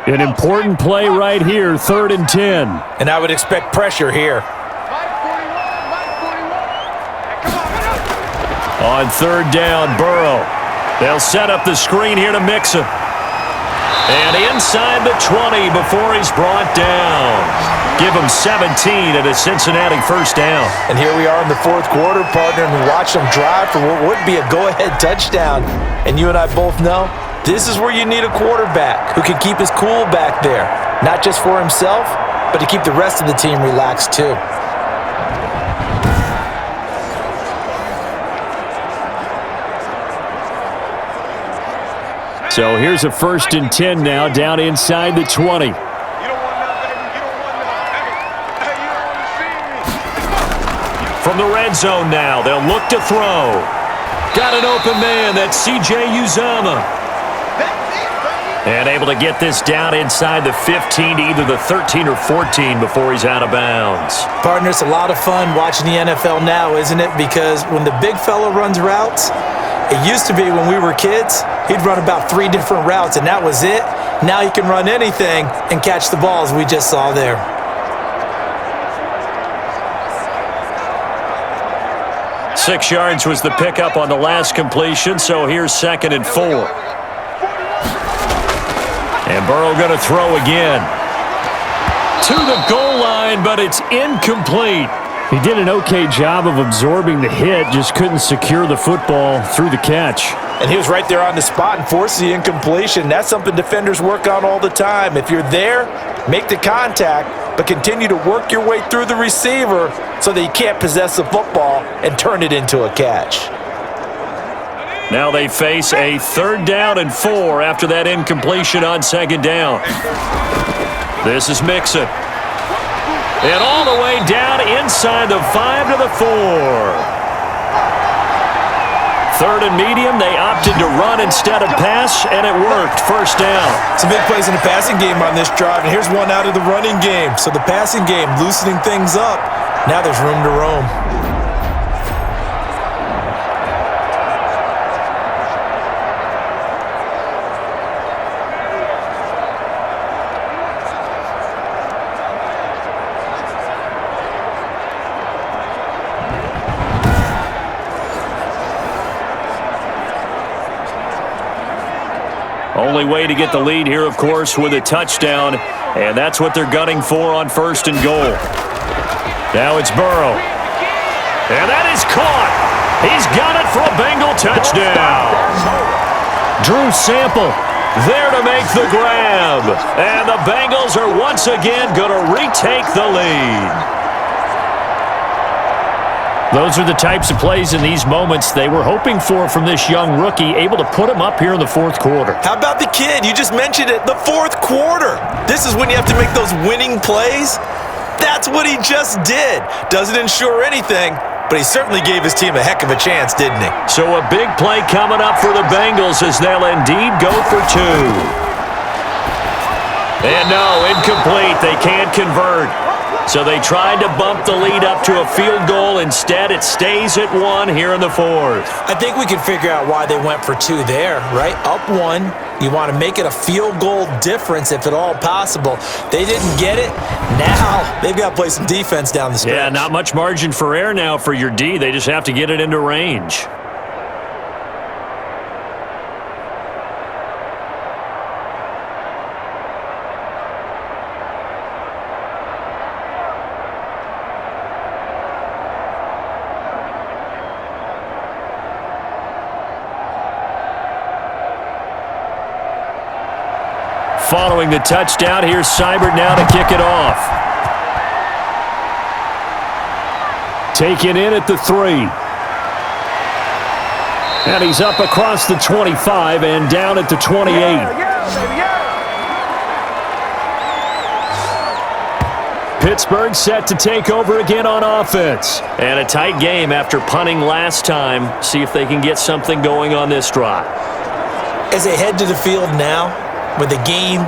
Speaker 2: An important play right here, 3rd and 10.
Speaker 3: And I would expect pressure here.
Speaker 2: On 3rd down, Burrow. They'll set up the screen here to mix him. And inside the 20 before he's brought down. Give him 17 at a Cincinnati 1st down.
Speaker 3: And here we are in the 4th quarter, partner, and we watch them drive for what would be a go-ahead touchdown. And you and I both know this is where you need a quarterback who can keep his cool back there. Not just for himself, but to keep the rest of the team relaxed too.
Speaker 2: So here's a 1st and 10 now down inside the 20. From the red zone now, they'll look to throw. Got an open man. That's C.J. Uzama. And able to get this down inside the 15 to either the 13 or 14 before he's out of bounds.
Speaker 3: Partner, it's a lot of fun watching the NFL now, isn't it? Because when the big fella runs routes, it used to be when we were kids, he'd run about 3 different routes, and that was it. Now he can run anything and catch the balls we just saw there.
Speaker 2: Six yards was the pickup on the last completion, so here's 2nd and 4. And Burrow going to throw again. To the goal line, but it's incomplete.
Speaker 4: He did an okay job of absorbing the hit, just couldn't secure the football through the catch.
Speaker 3: And he was right there on the spot and forced the incompletion. That's something defenders work on all the time. If you're there, make the contact, but continue to work your way through the receiver so that you can't possess the football and turn it into a catch.
Speaker 2: Now they face a 3rd down and 4 after that incompletion on 2nd down. This is Mixon. And all the way down inside the 5 to the 4. 3rd and medium, they opted to run instead of pass, and it worked. 1st down.
Speaker 3: Some big plays in the passing game on this drive, and here's one out of the running game. So the passing game loosening things up. Now there's room to roam.
Speaker 2: Only way to get the lead here, of course, with a touchdown, and that's what they're gunning for on 1st and goal. Now it's Burrow. And that is caught. He's got it for a Bengal touchdown. Drew Sample there to make the grab. And the Bengals are once again going to retake the lead.
Speaker 4: Those are the types of plays in these moments they were hoping for from this young rookie, able to put him up here in the 4th quarter.
Speaker 3: How about the kid? You just mentioned it, the 4th quarter. This is when you have to make those winning plays. That's what he just did. Doesn't ensure anything, but he certainly gave his team a heck of a chance, didn't he?
Speaker 2: So a big play coming up for the Bengals as they'll indeed go for 2. And no, incomplete. They can't convert. So they tried to bump the lead up to a field goal. Instead, it stays at 1 here in the 4th.
Speaker 3: I think we can figure out why they went for 2 there, right? Up 1. You want to make it a field goal difference if at all possible. They didn't get it. Now they've got to play some defense down the stretch.
Speaker 2: Yeah, not much margin for error now for your D. They just have to get it into range. Following the touchdown, here's Seibert now to kick it off.
Speaker 4: Taken in at the 3. And he's up across the 25 and down at the 28. Pittsburgh set to take over again on offense.
Speaker 2: And a tight game after punting last time. See if they can get something going on this drive.
Speaker 3: As they head to the field now, with the game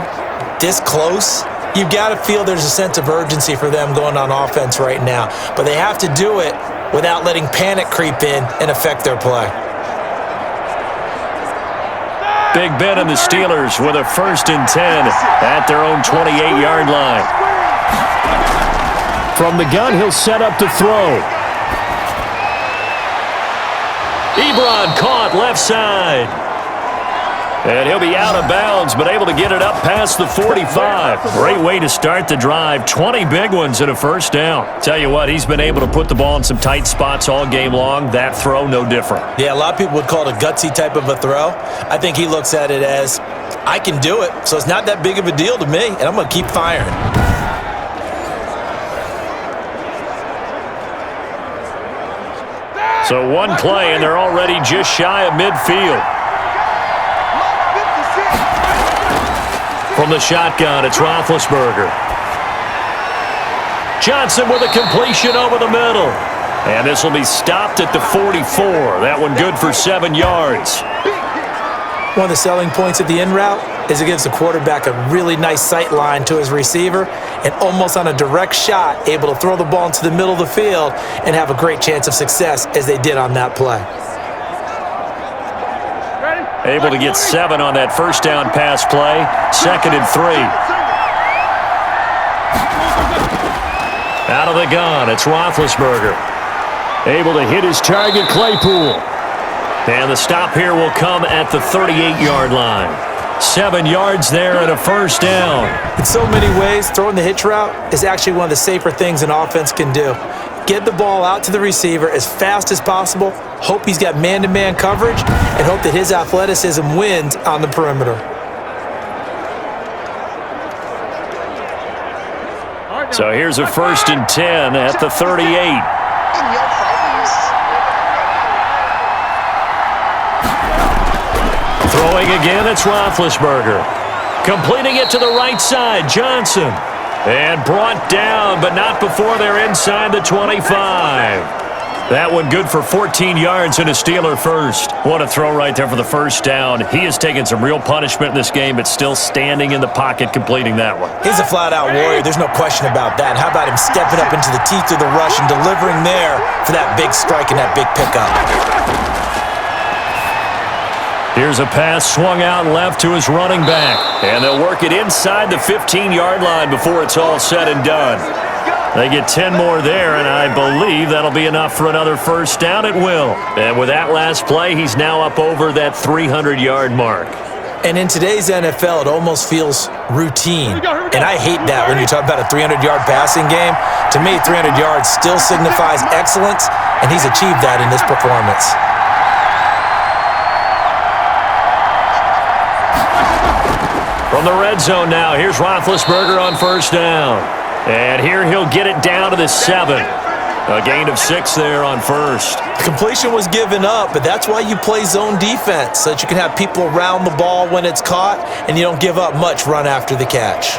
Speaker 3: this close, you've got to feel there's a sense of urgency for them going on offense right now. But they have to do it without letting panic creep in and affect their play.
Speaker 2: Big Ben and the Steelers with a 1st and 10 at their own 28-yard line.
Speaker 4: From the gun, he'll set up to throw.
Speaker 2: Ebron caught left side. And he'll be out of bounds, but able to get it up past the 45. Great way to start the drive. 20 big ones and a 1st down. Tell you what, he's been able to put the ball in some tight spots all game long. That throw, no different.
Speaker 3: Yeah, a lot of people would call it a gutsy type of a throw. I think he looks at it as, I can do it, so it's not that big of a deal to me, and I'm going to keep firing.
Speaker 2: So one play, and they're already just shy of midfield. From the shotgun, it's Roethlisberger. Johnson with a completion over the middle. And this will be stopped at the 44. That one good for 7 yards.
Speaker 3: One of the selling points of the in route is it gives the quarterback a really nice sight line to his receiver and almost on a direct shot able to throw the ball into the middle of the field and have a great chance of success as they did on that play.
Speaker 2: Able to get 7 on that first down pass play. 2nd and 3. Out of the gun, it's Roethlisberger. Able to hit his target, Claypool. And the stop here will come at the 38-yard line. 7 yards there and a first down.
Speaker 3: In so many ways, throwing the hitch route is actually one of the safer things an offense can do. Get the ball out to the receiver as fast as possible, hope he's got man-to-man coverage, and hope that his athleticism wins on the perimeter.
Speaker 2: So here's a 1st and 10 at the 38. Throwing again, it's Roethlisberger. Completing it to the right side, Johnson. And brought down, but not before they're inside the 25. That one good for 14 yards and a Steeler first. What a throw right there for the first down. He has taken some real punishment in this game, but still standing in the pocket completing that one.
Speaker 3: He's a flat-out warrior. There's no question about that. How about him stepping up into the teeth of the rush and delivering there for that big strike and that big pickup?
Speaker 2: Here's a pass swung out left to his running back. And they'll work it inside the 15-yard line before it's all said and done. They get 10 more there, and I believe that'll be enough for another first down. It will. And with that last play, he's now up over that 300-yard mark.
Speaker 3: And in today's NFL, it almost feels routine. And I hate that when you talk about a 300-yard passing game. To me, 300 yards still signifies excellence, and he's achieved that in this performance.
Speaker 2: From the red zone now, here's Roethlisberger on first down. And here he'll get it down to the 7. A gain of 6 there on first.
Speaker 3: Completion was given up, but that's why you play zone defense, so that you can have people around the ball when it's caught, and you don't give up much run after the catch.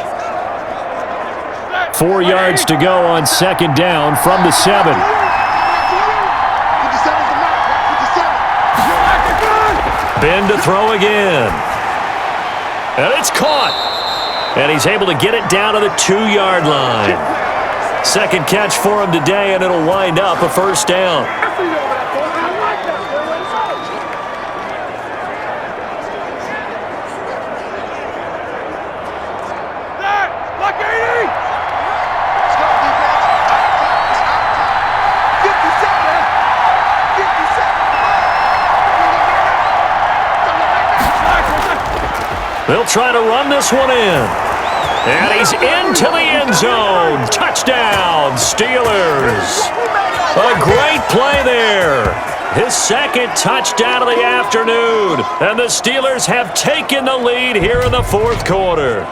Speaker 2: 4 yards to go on 2nd down from the 7. Ben to throw again. And it's caught. And he's able to get it down to the 2-yard line. 2nd catch for him today, and it'll wind up a first down. They'll try to run this one in. And he's into the end zone. Touchdown, Steelers. A great play there. His 2nd touchdown of the afternoon. And the Steelers have taken the lead here in the 4th quarter.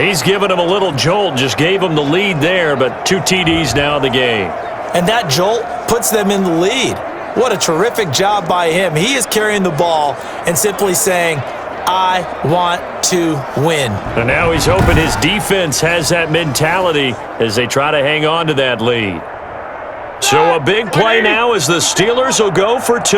Speaker 2: He's given him a little jolt, just gave him the lead there, but 2 TDs now in the game.
Speaker 3: And that jolt puts them in the lead. What a terrific job by him. He is carrying the ball and simply saying, I want to win.
Speaker 2: And now he's hoping his defense has that mentality as they try to hang on to that lead. So a big play now as the Steelers will go for 2.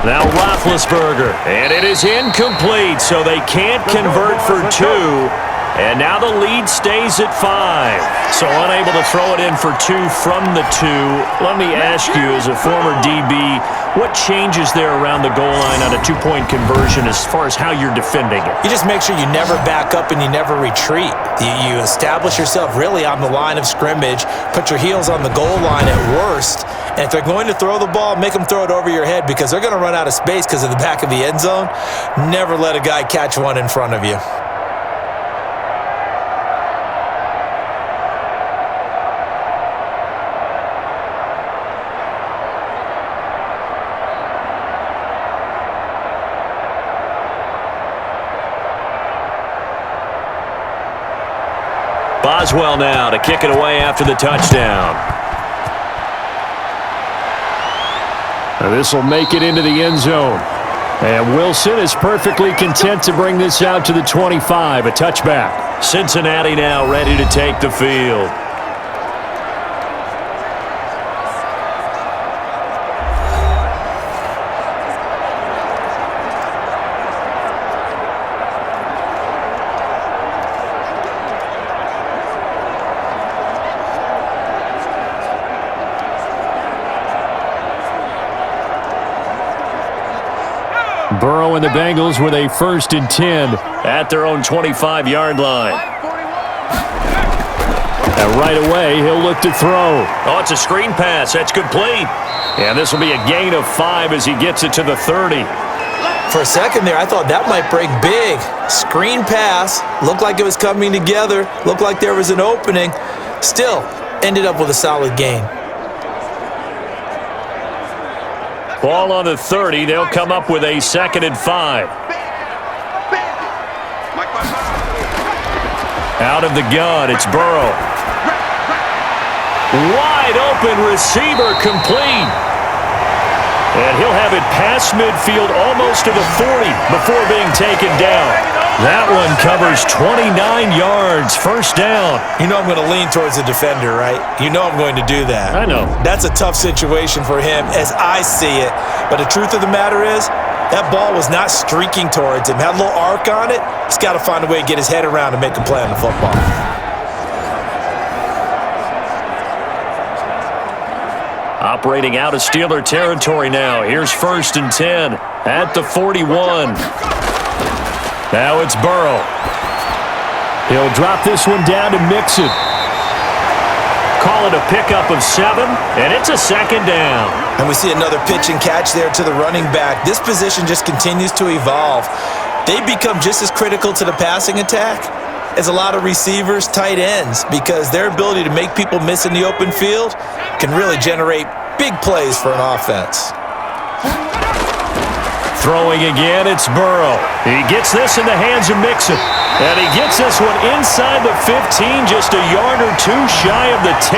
Speaker 2: Now Roethlisberger, and it is incomplete, so they can't convert for 2. And now the lead stays at 5. So unable to throw it in for 2 from the 2. Let me ask you, as a former DB, what changes there around the goal line on a 2-point conversion as far as how you're defending it?
Speaker 3: You just make sure you never back up and you never retreat. You establish yourself really on the line of scrimmage, put your heels on the goal line at worst, and if they're going to throw the ball, make them throw it over your head because they're going to run out of space because of the back of the end zone. Never let a guy catch one in front of you.
Speaker 2: Boswell now to kick it away after the touchdown.
Speaker 4: This will make it into the end zone. And Wilson is perfectly content to bring this out to the 25, a touchback.
Speaker 2: Cincinnati now ready to take the field.
Speaker 4: Burrow and the Bengals with a 1st and 10
Speaker 2: at their own 25-yard line.
Speaker 4: And right away, he'll look to throw.
Speaker 2: Oh, it's a screen pass. That's complete.
Speaker 4: And this will be a gain of 5 as he gets it to the 30.
Speaker 3: For a second there, I thought that might break big. Screen pass. Looked like it was coming together. Looked like there was an opening. Still, ended up with a solid gain.
Speaker 2: Ball on the 30. They'll come up with a 2nd and 5. Out of the gun, it's Burrow. Wide open receiver, complete. And he'll have it past midfield almost to the 40 before being taken down. That one covers 29 yards, 1st down.
Speaker 3: You know I'm going to lean towards the defender, right? You know I'm going to do that.
Speaker 2: I know.
Speaker 3: That's a tough situation for him as I see it. But the truth of the matter is, that ball was not streaking towards him. Had a little arc on it. He's got to find a way to get his head around and make a play on the football.
Speaker 2: Operating out of Steeler territory now. Here's 1st and 10 at the 41. Now it's Burrow.
Speaker 4: He'll drop this one down to Mixon.
Speaker 2: Call it a pickup of 7, and it's a 2nd down.
Speaker 3: And we see another pitch and catch there to the running back. This position just continues to evolve. They become just as critical to the passing attack as a lot of receivers, tight ends, because their ability to make people miss in the open field can really generate big plays for an offense.
Speaker 2: Throwing again, it's Burrow. He gets this in the hands of Mixon. And he gets this one inside the 15, just a yard or 2 shy of the 10.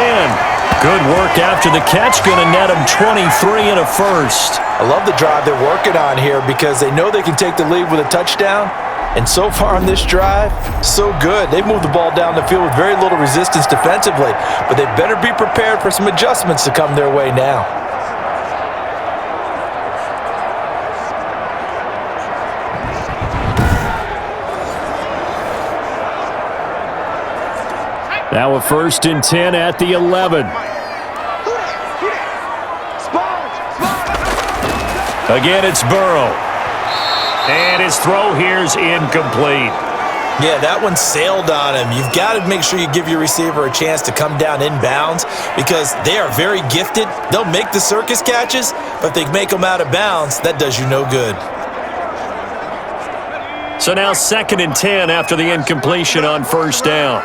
Speaker 2: Good work after the catch, going to net him 23 and a 1st.
Speaker 3: I love the drive they're working on here because they know they can take the lead with a touchdown. And so far on this drive, so good. They've moved the ball down the field with very little resistance defensively, but they better be prepared for some adjustments to come their way now.
Speaker 4: Now a 1st and 10 at the 11.
Speaker 2: Again, it's Burrow. And his throw here's incomplete.
Speaker 3: Yeah, that one sailed on him. You've got to make sure you give your receiver a chance to come down inbounds because they are very gifted. They'll make the circus catches, but if they make them out of bounds, that does you no good.
Speaker 2: So now 2nd and 10 after the incompletion on 1st down.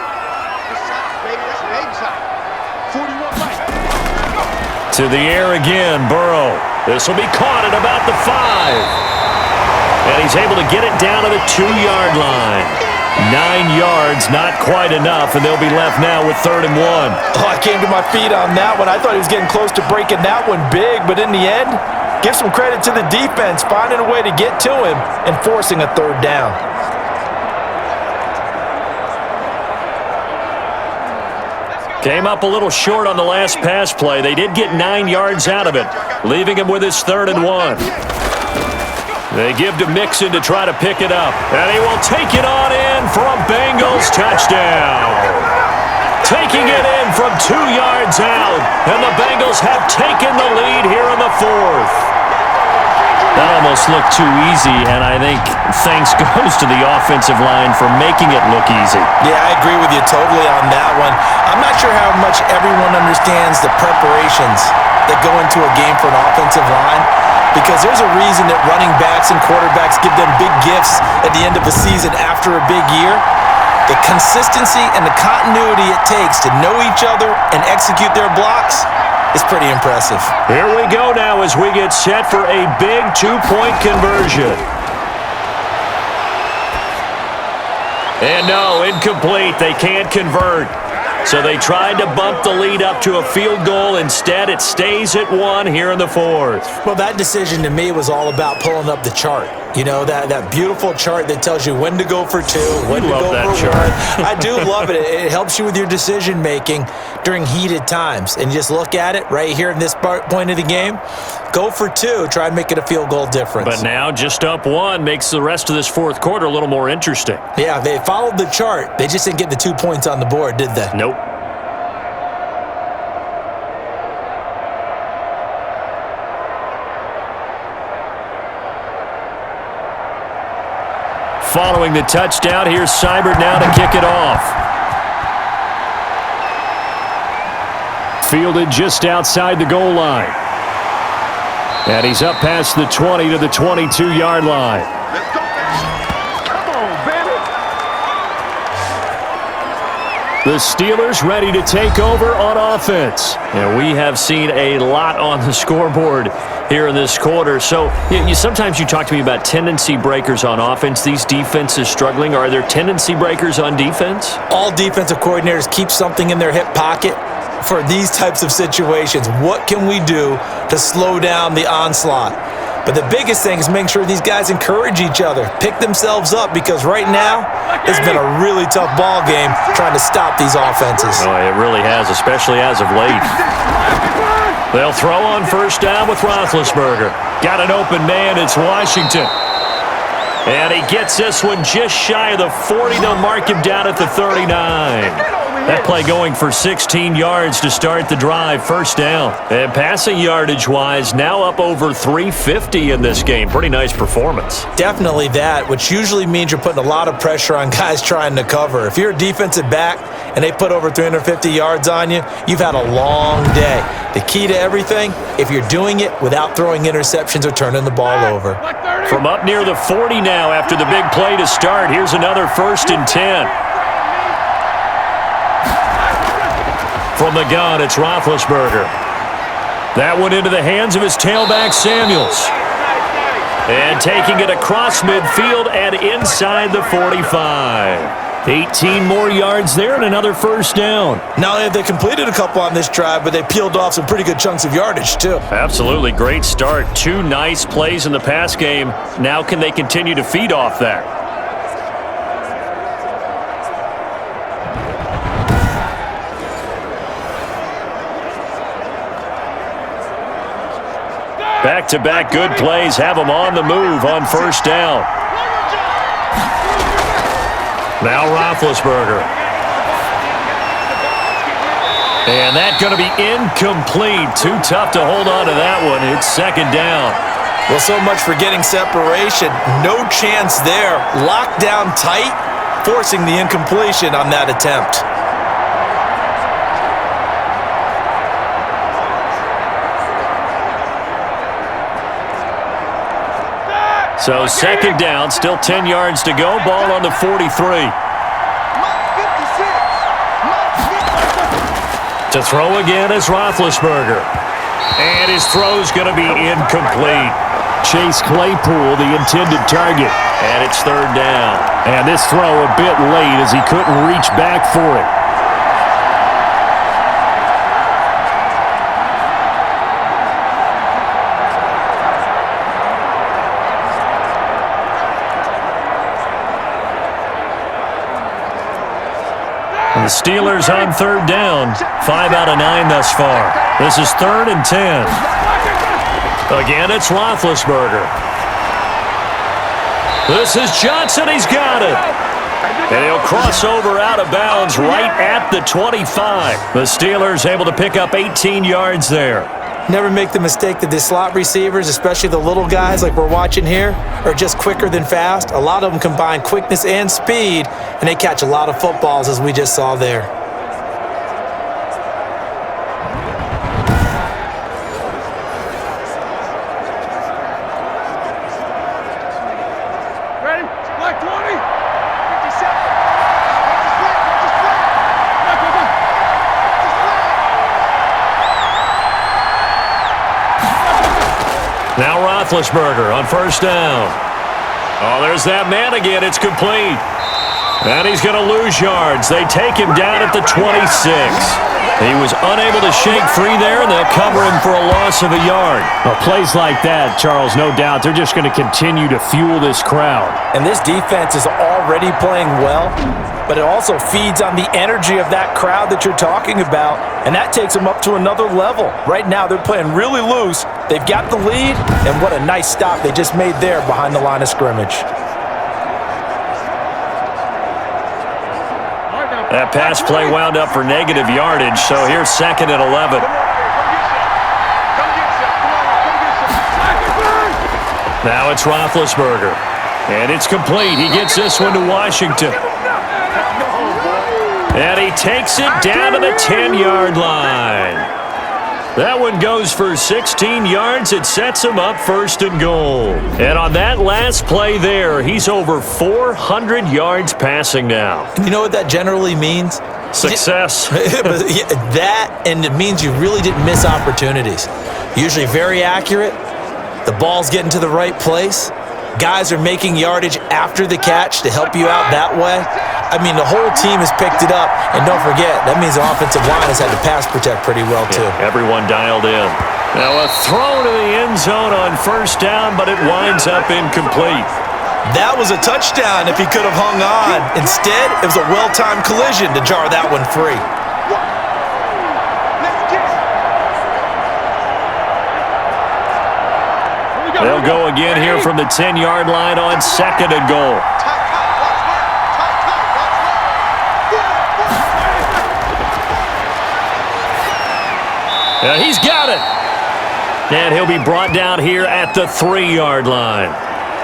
Speaker 2: To the air again, Burrow. This will be caught at about the 5. And he's able to get it down to the 2-yard line. 9 yards, not quite enough, and they'll be left now with 3rd and 1.
Speaker 3: Oh, I came to my feet on that one. I thought he was getting close to breaking that one big, but in the end, give some credit to the defense, finding a way to get to him and forcing a 3rd down.
Speaker 2: Came up a little short on the last pass play. They did get 9 yards out of it, leaving him with his 3rd and 1. They give to Mixon to try to pick it up. And he will take it on in for a Bengals touchdown. Taking it in from 2 yards out. And the Bengals have taken the lead here in the 4th.
Speaker 6: That almost looked too easy, and I think thanks goes to the offensive line for making it look easy.
Speaker 3: Yeah, I agree with you totally on that one. I'm not sure how much everyone understands the preparations that go into a game for an offensive line, because there's a reason that running backs and quarterbacks give them big gifts at the end of a season after a big year. The consistency and the continuity it takes to know each other and execute their blocks is pretty impressive.
Speaker 2: Here we go now as we get set for a big 2-point conversion. And no, incomplete. They can't convert. So they tried to bump the lead up to a field goal. Instead, it stays at 1 here in the fourth.
Speaker 3: Well, that decision to me was all about pulling up the chart. You know, that beautiful chart that tells you when to go for 2, when to go for 1. I do love it. It helps you with your decision-making during heated times. And just look at it right here in this point of the game. Go for 2. Try and make it a field goal difference.
Speaker 2: But now just up 1 makes the rest of this fourth quarter a little more interesting.
Speaker 3: Yeah, they followed the chart. They just didn't get the 2 points on the board, did they?
Speaker 2: Nope. Following the touchdown, here's Seibert now to kick it off.
Speaker 4: Fielded just outside the goal line. And he's up past the 20 to the 22-yard line.
Speaker 5: Let's go, man. Come on, baby.
Speaker 4: The Steelers ready to take over on offense.
Speaker 2: And we have seen a lot on the scoreboard here in this quarter. So sometimes you talk to me about tendency breakers on offense. These defenses struggling. Are there tendency breakers on defense?
Speaker 3: All defensive coordinators keep something in their hip pocket for these types of situations. What can we do to slow down the onslaught? But the biggest thing is making sure these guys encourage each other, pick themselves up, because right now it's been a really tough ball game trying to stop these offenses.
Speaker 2: Oh, it really has, especially as of late. They'll throw on first down with Roethlisberger. Got an open man. It's Washington. And he gets this one just shy of the 40. They'll mark him down at the 39. That play going for 16 yards to start the drive, first down. And passing yardage-wise, now up over 350 in this game. Pretty nice performance.
Speaker 3: Definitely that, which usually means you're putting a lot of pressure on guys trying to cover. If you're a defensive back and they put over 350 yards on you, you've had a long day. The key to everything, if you're doing it without throwing interceptions or turning the ball over.
Speaker 2: From up near the 40 now after the big play to start, here's another 1st and 10. From the gun, it's Roethlisberger. That one into the hands of his tailback, Samuels. And taking it across midfield and inside the 45. 18 more yards there and another first down.
Speaker 3: Not only have they completed a couple on this drive, but they peeled off some pretty good chunks of yardage, too.
Speaker 2: Absolutely. Great start. 2 nice plays in the pass game. Now can they continue to feed off that? Back-to-back good plays have them on the move on first down. Now Roethlisberger. And that's going to be incomplete. Too tough to hold on to that one. It's second down.
Speaker 3: Well, so much for getting separation. No chance there. Locked down tight, forcing the incompletion on that attempt.
Speaker 2: So second down, still 10 yards to go. Ball on the 43. To throw again is Roethlisberger. And his throw's going to be incomplete.
Speaker 4: Chase Claypool, the intended target.
Speaker 2: And it's third down.
Speaker 4: And this throw a bit late as he couldn't reach back for it.
Speaker 2: The Steelers on third down. 5 out of 9 thus far. This is 3rd and 10. Again, it's Roethlisberger. This is Johnson. He's got it. And he'll cross over out of bounds right at the 25. The Steelers able to pick up 18 yards there.
Speaker 3: Never make the mistake that the slot receivers, especially the little guys like we're watching here, are just quicker than fast. A lot of them combine quickness and speed, and they catch a lot of footballs, as we just saw there.
Speaker 5: Ready? Black 20. 57.
Speaker 2: Now Roethlisberger on first down. Oh, there's that man again. It's complete. And he's going to lose yards. They take him down at the 26. He was unable to shake free there, and they'll cover him for a loss of a yard.
Speaker 4: Well, plays like that, Charles, no doubt, they're just going to continue to fuel this crowd.
Speaker 3: And this defense is already playing well, but it also feeds on the energy of that crowd that you're talking about, and that takes them up to another level. Right now, they're playing really loose. They've got the lead, and what a nice stop they just made there behind the line of scrimmage.
Speaker 2: That pass play wound up for negative yardage, so here's 2nd and 11. Now it's Roethlisberger, and it's complete. He gets this one to Washington. And he takes it down to the 10-yard line. That one goes for 16 yards. It sets him up 1st and goal. And on that last play there, he's over 400 yards passing now.
Speaker 3: You know what that generally means?
Speaker 2: Success.
Speaker 3: That, and it means you really didn't miss opportunities. Usually very accurate. The ball's getting to the right place. Guys are making yardage after the catch to help you out that way. I mean, the whole team has picked it up. And don't forget, that means the offensive line has had to pass protect pretty well, too.
Speaker 2: Yeah, everyone dialed in. Now a throw to the end zone on 1st down, but it winds up incomplete.
Speaker 3: That was a touchdown if he could have hung on. Instead, it was a well-timed collision to jar that one free.
Speaker 2: They'll go again here from the 10-yard line on 2nd and goal. He's got it. And he'll be brought down here at the 3-yard line.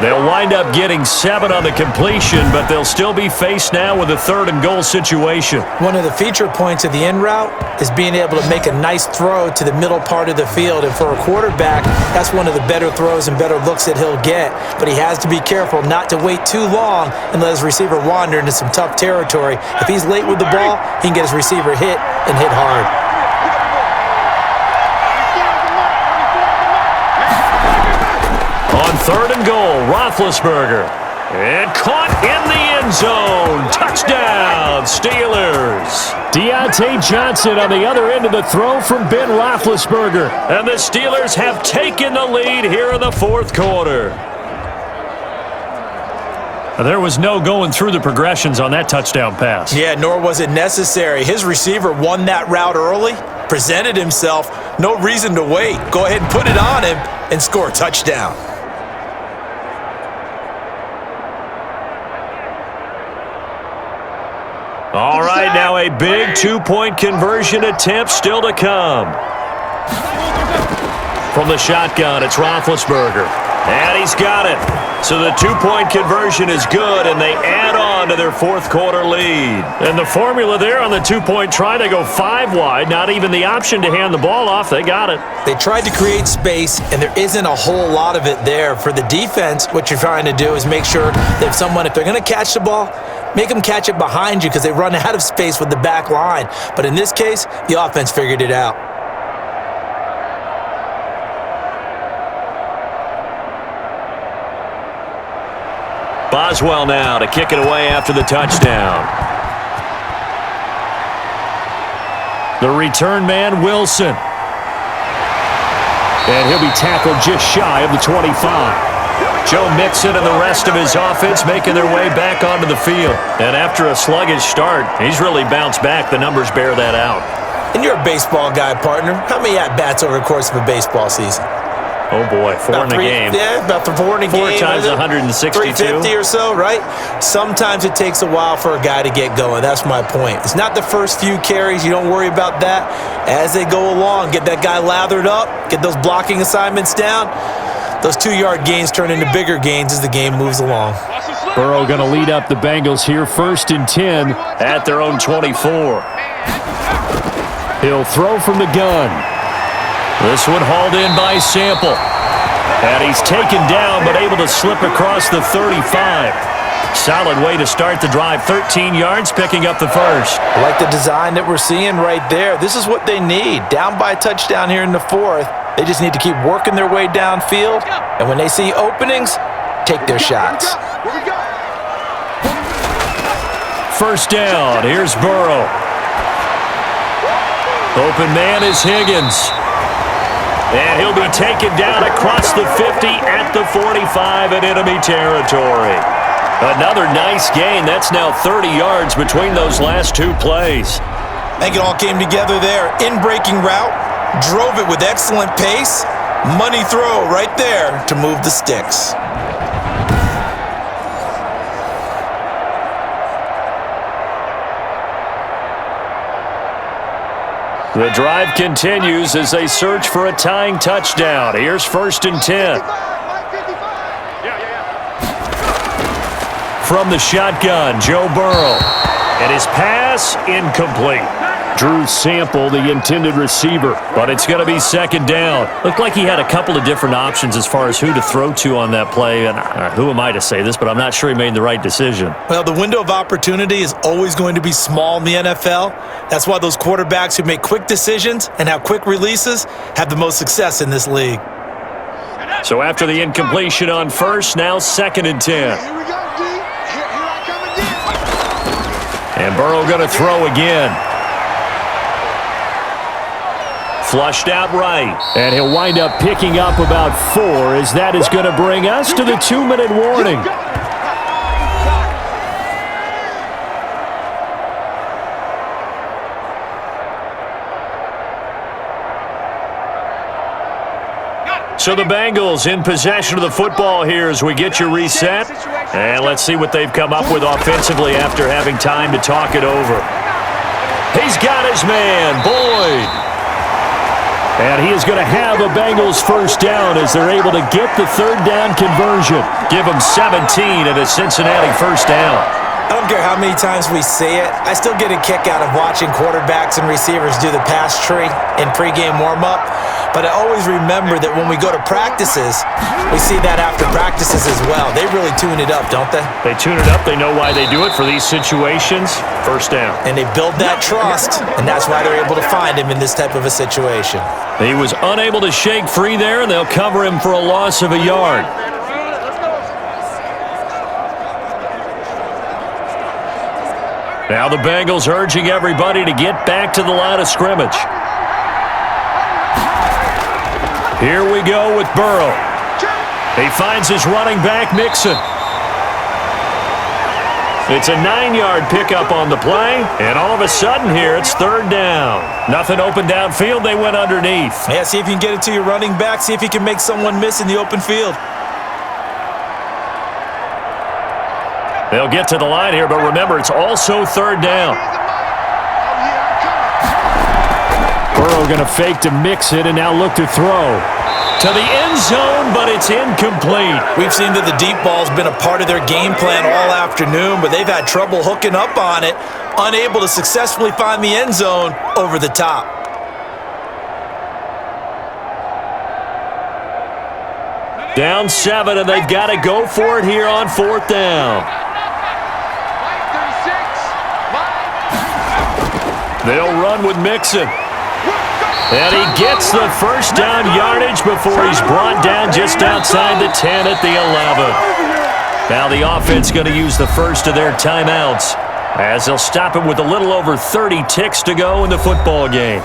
Speaker 2: They'll wind up getting 7 on the completion, but they'll still be faced now with a 3rd and goal situation.
Speaker 3: One of the feature points of the in route is being able to make a nice throw to the middle part of the field. And for a quarterback, that's one of the better throws and better looks that he'll get. But he has to be careful not to wait too long and let his receiver wander into some tough territory. If he's late with the ball, he can get his receiver hit and hit hard.
Speaker 2: On 3rd and goal, Roethlisberger. And caught in the end zone. Touchdown, Steelers.
Speaker 4: Deontay Johnson on the other end of the throw from Ben Roethlisberger.
Speaker 2: And the Steelers have taken the lead here in the 4th quarter. There was no going through the progressions on that touchdown pass.
Speaker 3: Yeah, nor was it necessary. His receiver won that route early, presented himself, no reason to wait. Go ahead and put it on him and score a touchdown.
Speaker 2: All right, now a big 2-point conversion attempt still to come. From the shotgun, it's Roethlisberger. And he's got it. So the 2-point conversion is good, and they add on to their 4th quarter lead. And the formula there on the 2-point try to go 5 wide, not even the option to hand the ball off. They got it.
Speaker 3: They tried to create space, and there isn't a whole lot of it there. For the defense, what you're trying to do is make sure that if they're going to catch the ball, make them catch it behind you because they run out of space with the back line. But in this case, the offense figured it out.
Speaker 2: Boswell now to kick it away after the touchdown. The return man, Wilson. And he'll be tackled just shy of the 25. Joe Mixon and the rest of his offense making their way back onto the field. And after a sluggish start, he's really bounced back. The numbers bear that out.
Speaker 3: And you're a baseball guy, partner. How many at-bats over the course of a baseball season?
Speaker 2: Oh, boy, 4 in the game.
Speaker 3: Yeah, about 4 in a game.
Speaker 2: 4 times 162.
Speaker 3: 350 or so, right? Sometimes it takes a while for a guy to get going. That's my point. It's not the first few carries. You don't worry about that. As they go along, get that guy lathered up, get those blocking assignments down. Those 2-yard gains turn into bigger gains as the game moves along.
Speaker 4: Burrow going to lead up the Bengals here 1st and 10
Speaker 2: at their own 24.
Speaker 4: He'll throw from the gun.
Speaker 2: This one hauled in by Sample. And he's taken down but able to slip across the 35. Solid way to start the drive. 13 yards, picking up the first.
Speaker 3: I like the design that we're seeing right there. This is what they need. Down by a touchdown here in the 4th. They just need to keep working their way downfield. And when they see openings, take their shots.
Speaker 2: first down. Here's Burrow. Open man is Higgins. And he'll be taken down across the 50 at the 45 in enemy territory. Another nice gain. That's now 30 yards between those last two plays.
Speaker 3: I think it all came together there. In-breaking route, drove it with excellent pace. Money throw right there to move the sticks.
Speaker 2: The drive continues as they search for a tying touchdown. Here's 1st and 10. From the shotgun, Joe Burrow. And his pass incomplete.
Speaker 4: Drew Sample, the intended receiver.
Speaker 2: But it's going to be 2nd down. Looked like he had a couple of different options as far as who to throw to on that play. And who am I to say this, but I'm not sure he made the right decision.
Speaker 3: Well, the window of opportunity is always going to be small in the NFL. That's why those quarterbacks who make quick decisions and have quick releases have the most success in this league.
Speaker 2: So after the incompletion on first, now 2nd and 10.
Speaker 5: Here we go, D. Here I come again.
Speaker 2: And Burrow going to throw again. Flushed out right.
Speaker 4: And he'll wind up picking up about 4 as that is going to bring us to the 2-minute warning.
Speaker 2: So the Bengals in possession of the football here as we get you reset. And let's see what they've come up with offensively after having time to talk it over. He's got his man, Boyd.
Speaker 4: And he is going to have a Bengals first down as they're able to get the 3rd down conversion.
Speaker 2: Give him 17 and a Cincinnati first down.
Speaker 3: I don't care how many times we say it, I still get a kick out of watching quarterbacks and receivers do the pass tree in pregame warm-up. But I always remember that when we go to practices, we see that after practices as well. They really tune it up, don't they?
Speaker 2: They tune it up. They know why they do it for these situations. First down.
Speaker 3: And they build that trust, and that's why they're able to find him in this type of a situation.
Speaker 2: He was unable to shake free there, and they'll cover him for a loss of a yard. Now the Bengals urging everybody to get back to the line of scrimmage. Here we go with Burrow. He finds his running back, Mixon. It's a 9-yard pickup on the play, and all of a sudden here it's 3rd down. Nothing open downfield, they went underneath.
Speaker 3: Yeah, see if you can get it to your running back, see if you can make someone miss in the open field.
Speaker 2: They'll get to the line here, but remember, it's also 3rd down.
Speaker 4: Burrow going to fake to mix it and now look to throw.
Speaker 2: To the end zone, but it's incomplete.
Speaker 3: We've seen that the deep ball's been a part of their game plan all afternoon, but they've had trouble hooking up on it, unable to successfully find the end zone over the top.
Speaker 2: Down 7, and they've got to go for it here on 4th down. They'll run with Mixon. And he gets the first down yardage before he's brought down just outside the 10 at the 11. Now the offense going to use the first of their timeouts as they'll stop it with a little over 30 ticks to go in the football game.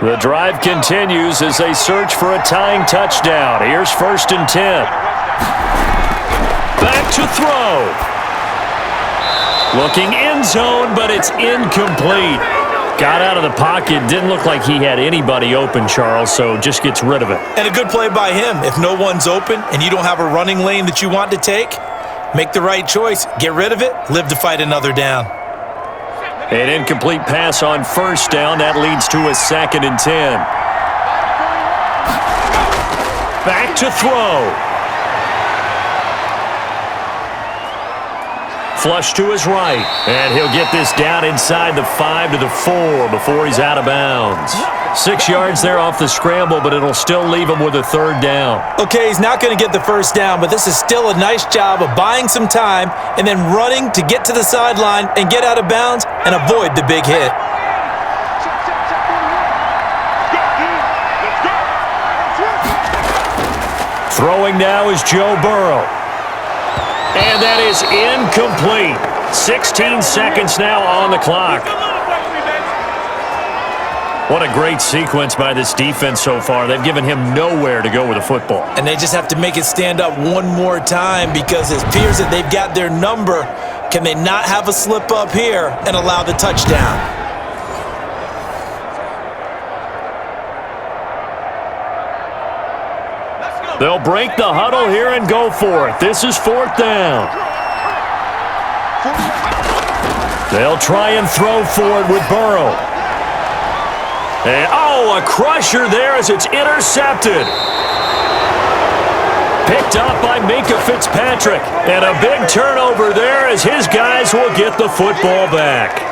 Speaker 2: The drive continues as they search for a tying touchdown. Here's 1st and 10. Back to throw. Looking end zone, but it's incomplete. Got out of the pocket. Didn't look like he had anybody open, Charles, so just gets rid of it.
Speaker 3: And a good play by him. If no one's open and you don't have a running lane that you want to take, make the right choice. Get rid of it. Live to fight another down.
Speaker 2: An incomplete pass on 1st down. That leads to a 2nd and 10. Back to throw. Flush to his right. And he'll get this down inside the 5 to the 4 before he's out of bounds. 6 yards there off the scramble, but it'll still leave him with a 3rd down.
Speaker 3: Okay, he's not going to get the first down, but this is still a nice job of buying some time and then running to get to the sideline and get out of bounds and avoid the big hit.
Speaker 2: Throwing now is Joe Burrow. And that is incomplete. 16 seconds now on the clock. What a great sequence by this defense so far. They've given him nowhere to go with the football.
Speaker 3: And they just have to make it stand up one more time because it appears that they've got their number. Can they not have a slip up here and allow the touchdown?
Speaker 2: They'll break the huddle here and go for it. This is 4th down. They'll try and throw for it with Burrow. And, a crusher there as it's intercepted. Picked up by Minkah Fitzpatrick. And a big turnover there as his guys will get the football back.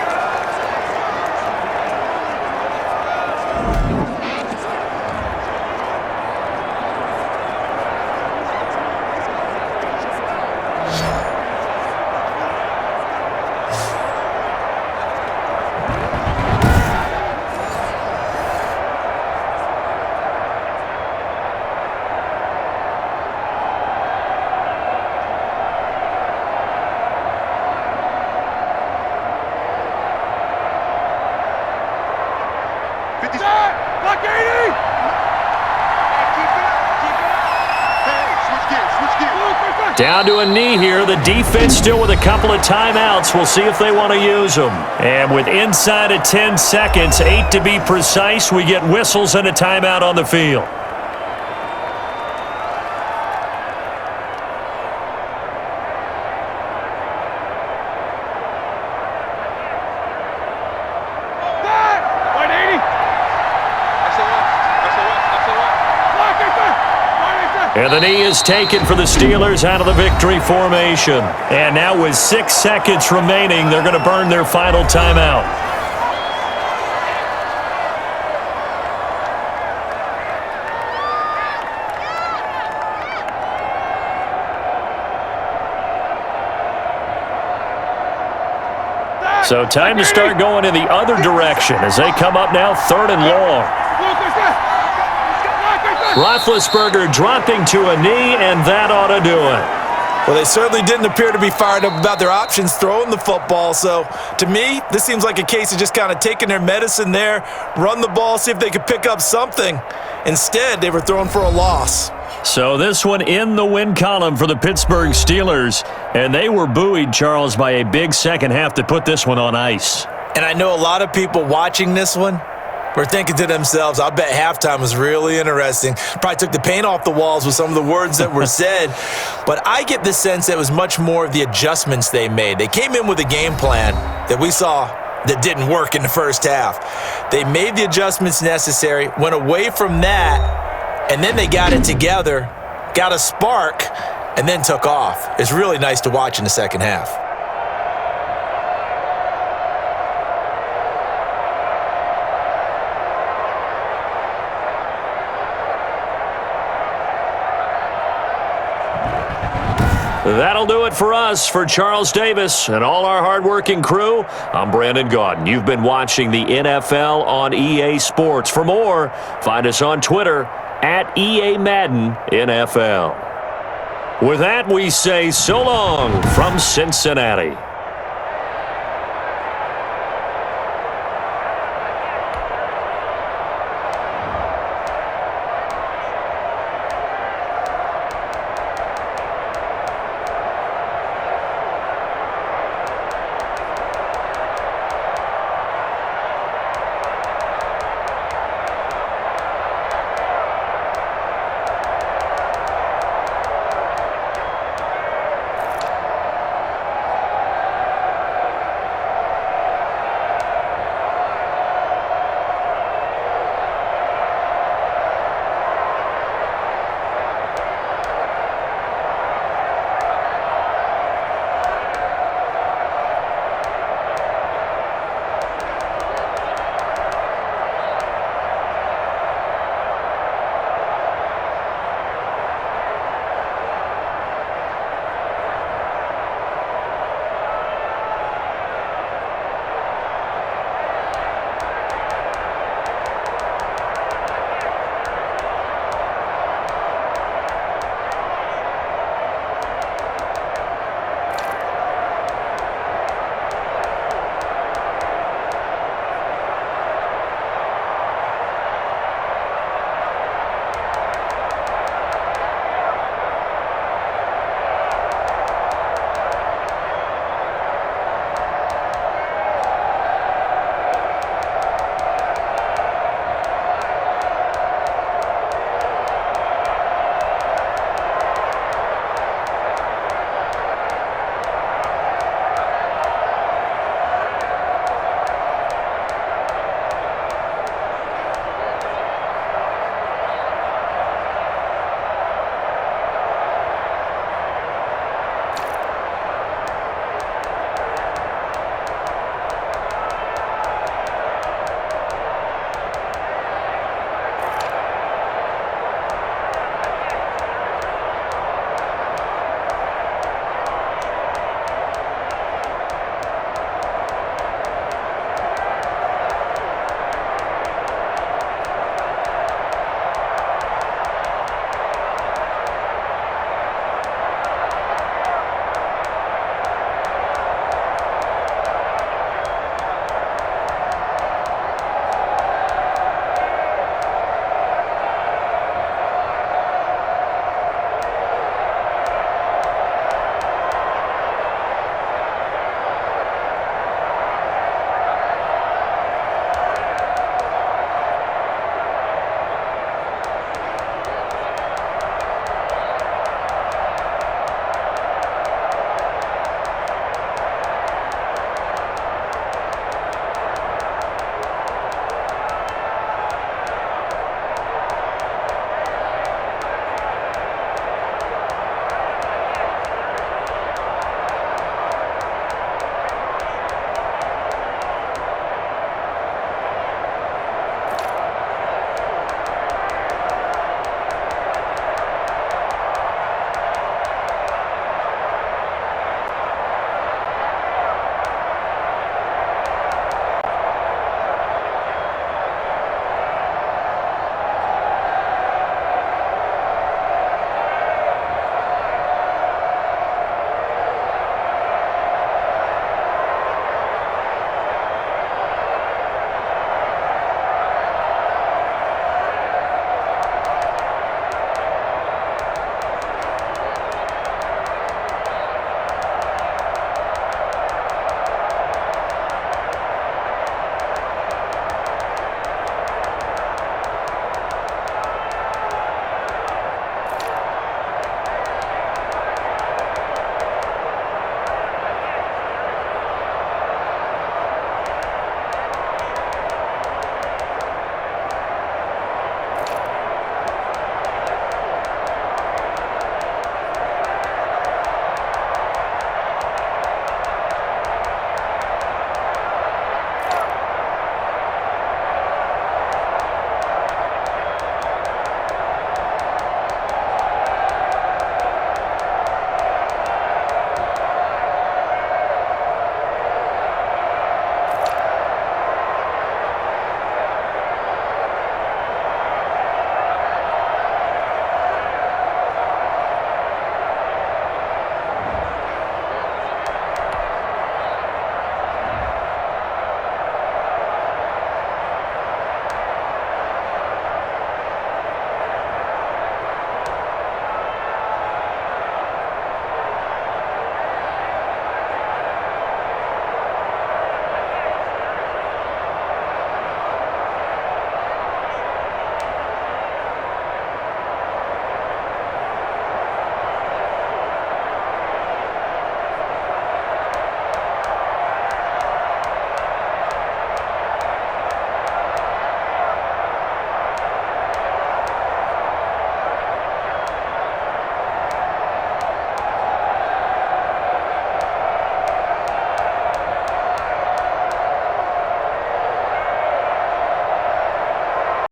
Speaker 2: Down to a knee here. The defense still with a couple of timeouts. We'll see if they want to use them. And with inside of 10 seconds, 8 to be precise, we get whistles and a timeout on the field. And the knee is taken for the Steelers out of the victory formation. And now with 6 seconds remaining, they're going to burn their final timeout. So time to start going in the other direction as they come up now 3rd and long. Roethlisberger dropping to a knee, and that ought to do it.
Speaker 3: Well, they certainly didn't appear to be fired up about their options throwing the football. So, to me, this seems like a case of just kind of taking their medicine there, run the ball, see if they could pick up something. Instead, they were throwing for a loss.
Speaker 2: So this one in the win column for the Pittsburgh Steelers, and they were buoyed, Charles, by a big second half to put this one on ice.
Speaker 3: And I know a lot of people watching this one were thinking to themselves, I bet halftime was really interesting. Probably took the paint off the walls with some of the words that were said. But I get the sense that it was much more of the adjustments they made. They came in with a game plan that we saw that didn't work in the first half. They made the adjustments necessary, went away from that, and then they got it together, got a spark, and then took off. It's really nice to watch in the second half.
Speaker 2: That'll do it for us. For Charles Davis and all our hardworking crew, I'm Brandon Gaudin. You've been watching the NFL on EA Sports. For more, find us on Twitter at EA Madden NFL. With that, we say so long from Cincinnati.